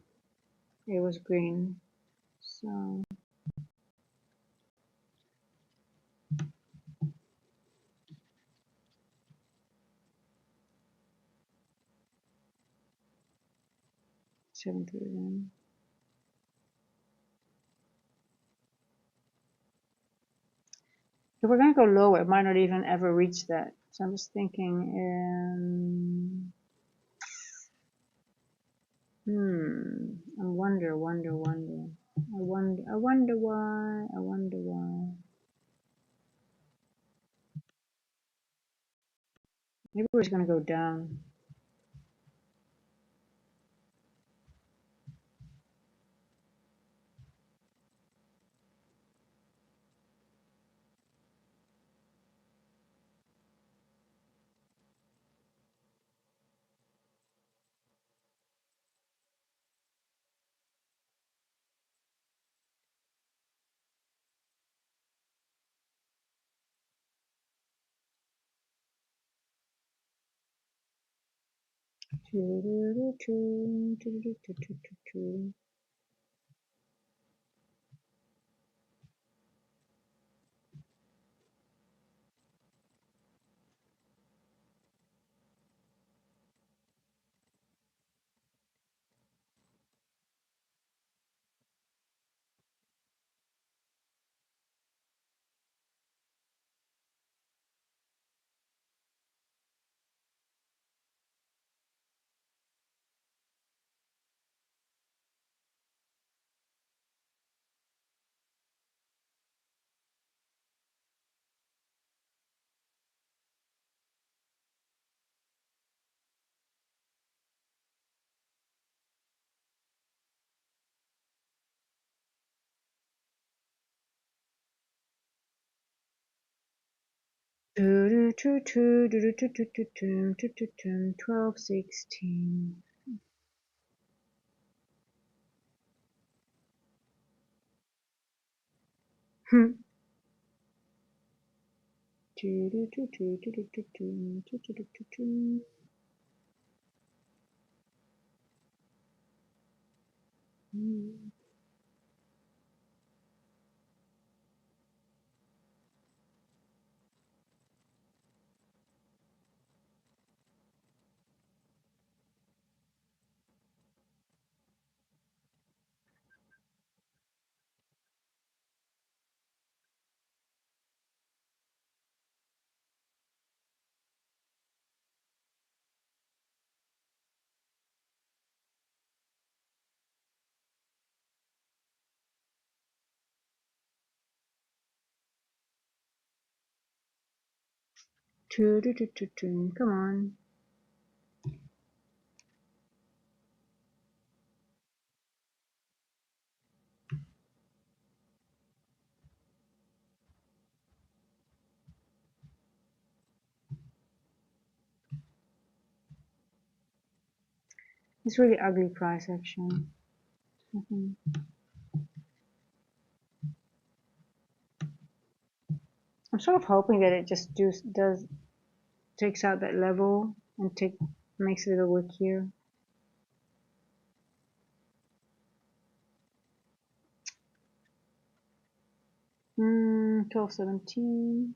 it was green. So, seven to one. If we're going to go lower, it might not even ever reach that. So I'm just thinking, I wonder why. Maybe we're just going to go down. Twelve 16. Come on. It's really ugly price action. I'm sort of hoping that it just takes out that level and makes it a little wick here. 1217.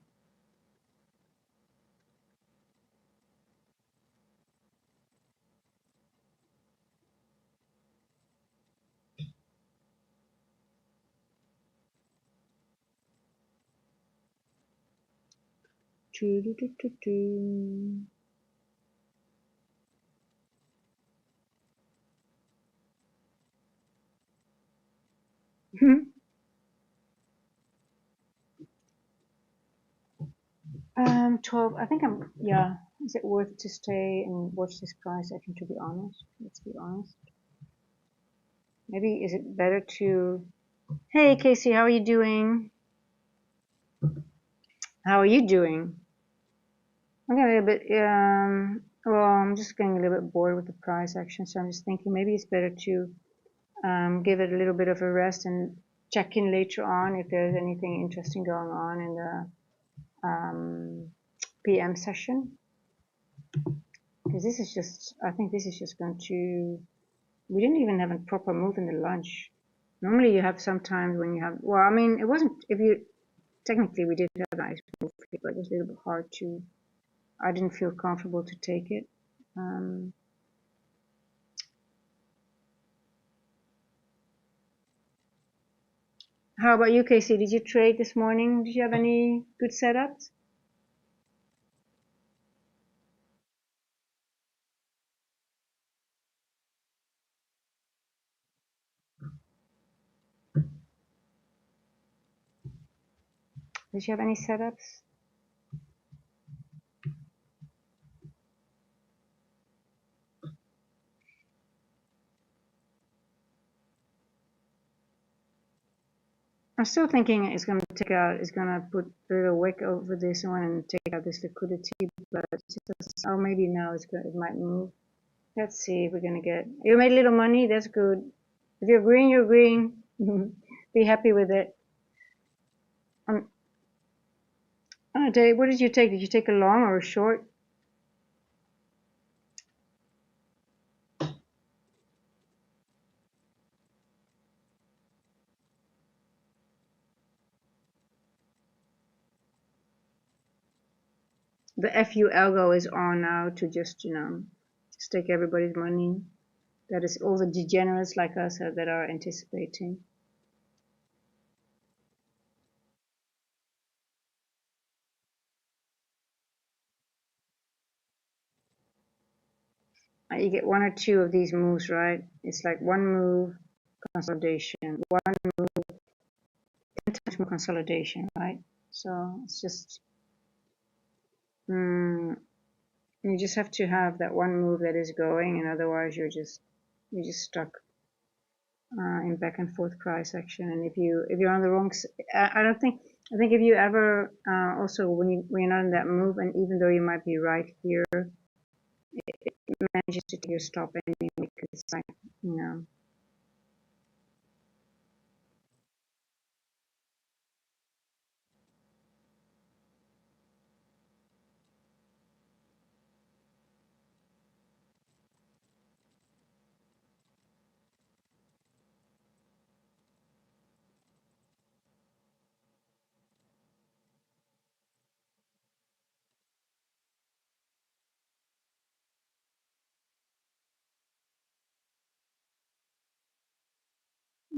12. I think yeah. Is it worth to stay and watch this price action, to be honest? Let's be honest. Maybe is it better to, hey Casey, how are you doing? How are you doing? I'm getting a little bit, well, I'm just getting a little bit bored with the price action, so I'm just thinking maybe it's better to give it a little bit of a rest and check in later on if there's anything interesting going on in the PM session. Because this is just, I think this is just going to, we didn't even have a proper move in the lunch. Normally you have sometimes when you have, well, I mean, it wasn't, if you, technically we did have a nice move, but it was a little bit hard to, I didn't feel comfortable to take it. How about you, Casey? Did you trade this morning? Did you have any good setups? Did you have any setups? I'm still thinking it's going to take out, it's going to put a little wick over this one and take out this liquidity, but it's just, oh, maybe now it's good, it might move. Let's see if we're going to get, you made a little money, that's good. If you're green, you're green. Be happy with it. Dave, what did you take? Did you take a long or a short? The FU algo is on now to just, just take everybody's money. That is all the degenerates like us that are anticipating. You get one or two of these moves, right? It's like one move, consolidation, one move, 10 times more consolidation, right? So it's just, you just have to have that one move that is going, and otherwise you're just stuck in back and forth price action. And if you're on the wrong, I think if you ever also when you're not in that move, and even though you might be right here, it manages to take your stop anyway because it's like,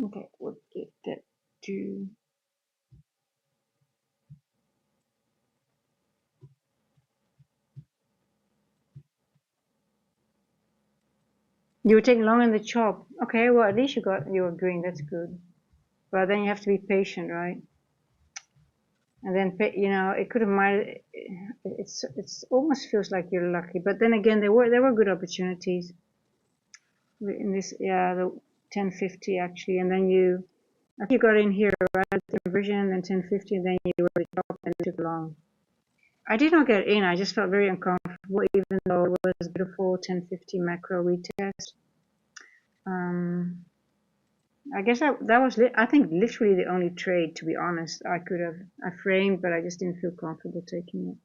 okay, what did that do? You were taking long in the chop. Okay, well at least you were green. That's good. But then you have to be patient, right? And then it could have might. It's almost feels like you're lucky. But then again, there were good opportunities in this. Yeah, the 1050 actually, and then I think you got in here right the inversion, then 1050, and then you were the top and it took long. I did not get in. I just felt very uncomfortable, even though it was a beautiful 1050 macro retest. I guess that was I think literally the only trade, to be honest. I framed, but I just didn't feel comfortable taking it.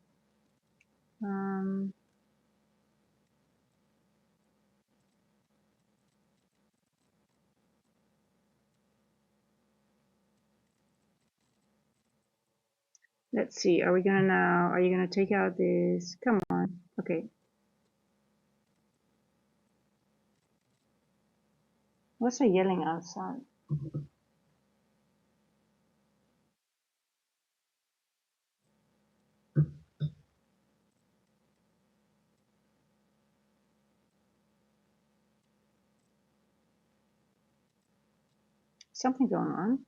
Let's see. Are you gonna take out this? Come on. Okay. What's the yelling outside? something going on.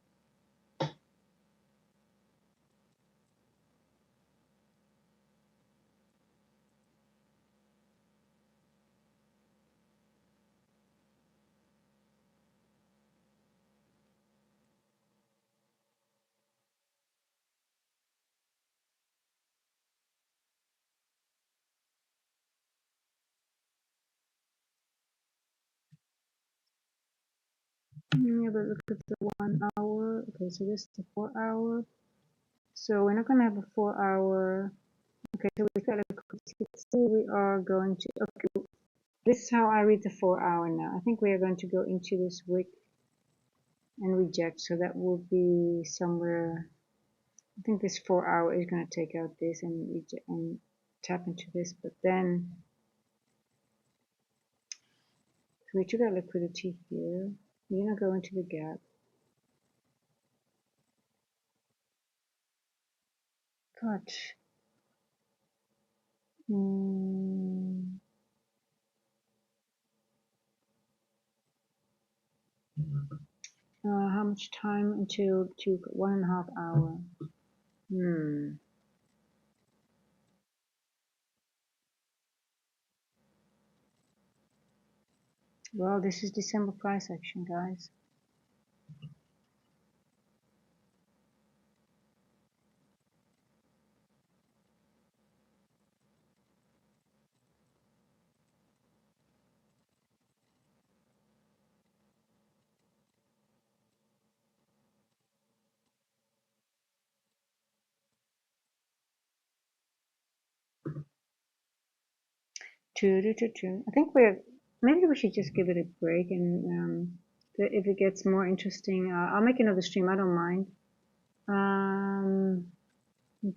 Yeah, but look at the 1 hour. Okay, so this is the 4 hour. So we're not going to have a 4 hour. Okay, so we've got we are going to, okay, this is how I read the 4 hour now. I think we are going to go into this wick and reject. So that will be somewhere, I think this 4 hour is going to take out this and reject and tap into this, but then we took out liquidity here. We're going to go into the gap. God. How much time until 1.5 hour? Well, this is December price action, guys. I think maybe we should just give it a break, and if it gets more interesting, I'll make another stream. I don't mind.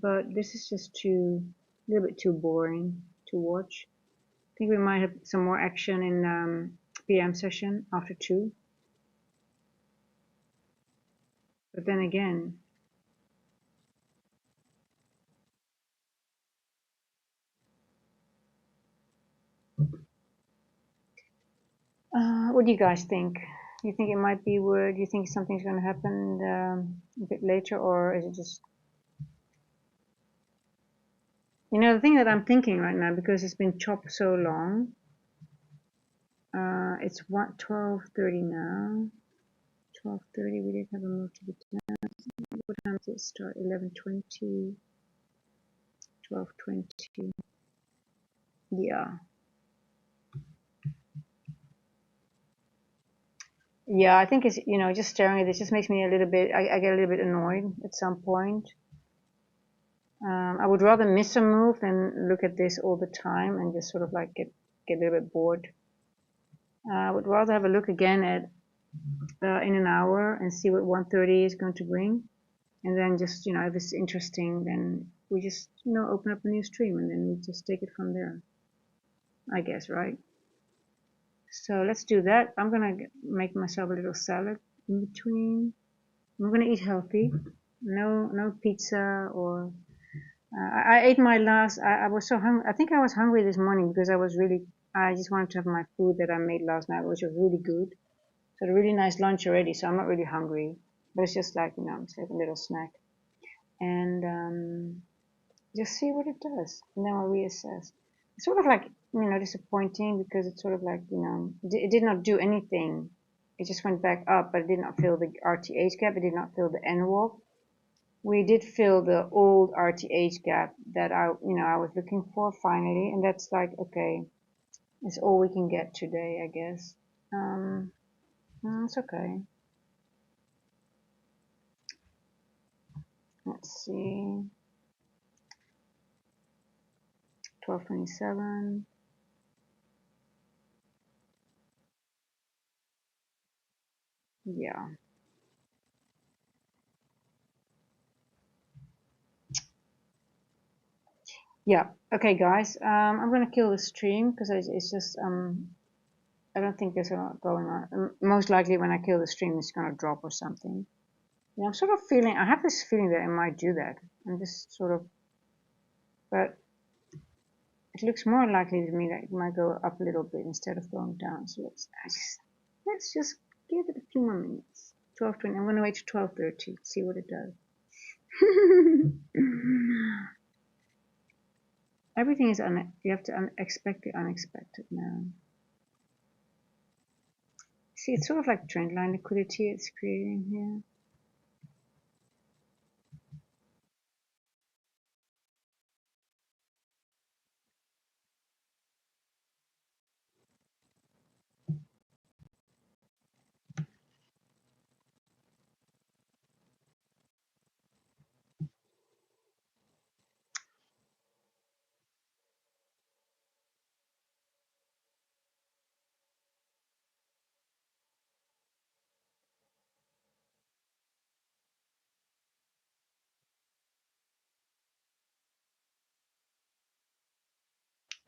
But this is just a little bit too boring to watch. I think we might have some more action in PM session after 2. But then again, what do you guys think? You think it might be do you think something's going to happen a bit later, or is it just, the thing that I'm thinking right now, because it's been chopped so long, it's 12:30 now. 12:30, we did have a move to the 10. What time did it start? 11:20, 12:20. Yeah. Yeah, I think it's, just staring at this just makes me a little bit, I get a little bit annoyed at some point. I would rather miss a move than look at this all the time and just sort of like get a little bit bored. I would rather have a look again at in an hour and see what 1:30 is going to bring. And then just, if it's interesting, then we just, open up a new stream and then we just take it from there, I guess, right? So let's do that. I'm going to make myself a little salad in between. I'm going to eat healthy. No pizza or I ate my last. I was so hungry. I think I was hungry this morning because I just wanted to have my food that I made last night, which was really good. So a really nice lunch already. So I'm not really hungry, but it's just like, it's like a little snack, and just see what it does, and then we'll reassess. It's sort of like, disappointing because it's sort of like, it did not do anything. It just went back up, but it did not fill the RTH gap. It did not fill the NWALK. We did fill the old RTH gap that I was looking for finally, and that's like, okay, it's all we can get today, I guess. It's okay. Let's see. 12:27. Yeah. Yeah. Okay, guys. I'm gonna kill the stream because it's just I don't think there's a lot going on. Most likely, when I kill the stream, it's gonna drop or something. Yeah, I'm sort of feeling. I have this feeling that it might do that. I'm just sort of, but it looks more likely to me that it might go up a little bit instead of going down. So let's just give it a few more minutes. 12:20. I'm going to wait to 12:30. See what it does. Everything is you have to expect the unexpected now. See, it's sort of like trend line liquidity it's creating here.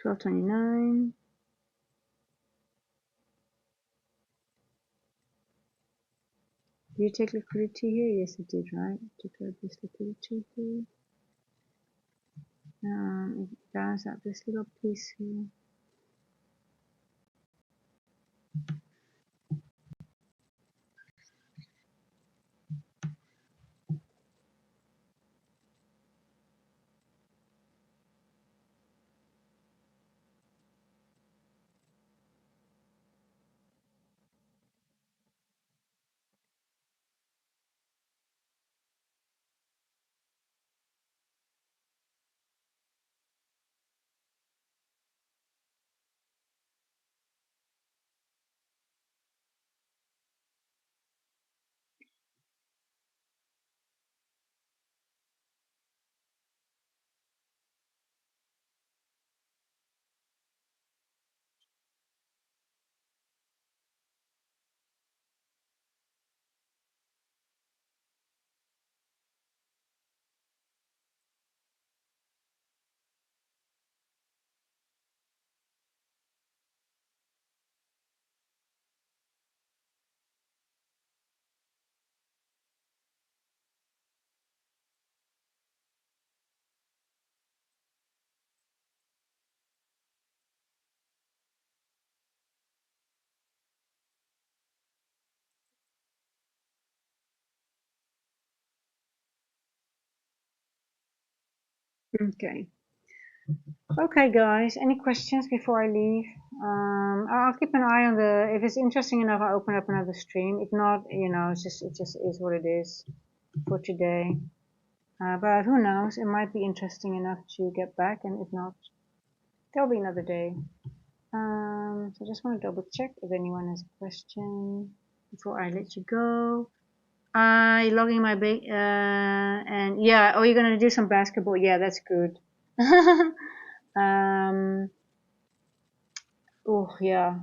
$12.29. Did you take liquidity here? Yes, it did, right? Took out this liquidity here. It balanced out this little piece here. Okay. Okay, guys. Any questions before I leave? I'll keep an eye on the. If it's interesting enough, I'll open up another stream. If not, it just is what it is for today. But who knows? It might be interesting enough to get back, and if not, there'll be another day. So I just want to double check if anyone has a question before I let you go. Logging my and yeah. Oh, you're gonna do some basketball? Yeah, that's good. Oh yeah.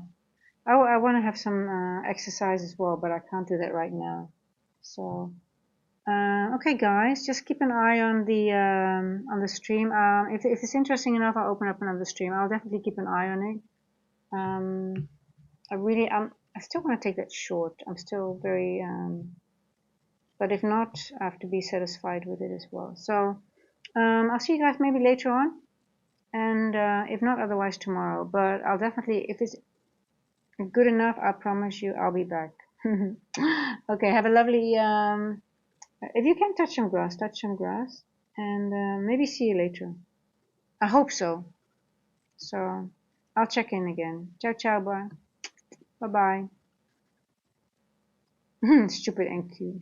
I want to have some exercise as well, but I can't do that right now. So okay, guys, just keep an eye on the stream. If it's interesting enough, I'll open up another stream. I'll definitely keep an eye on it. I still want to take that short. I'm still very but if not, I have to be satisfied with it as well. So I'll see you guys maybe later on, and if not, otherwise tomorrow. But I'll definitely, if it's good enough, I promise you, I'll be back. Okay, have a lovely. If you can touch some grass, and maybe see you later. I hope so. So I'll check in again. Ciao, ciao, bye. Bye, bye. Stupid NQ.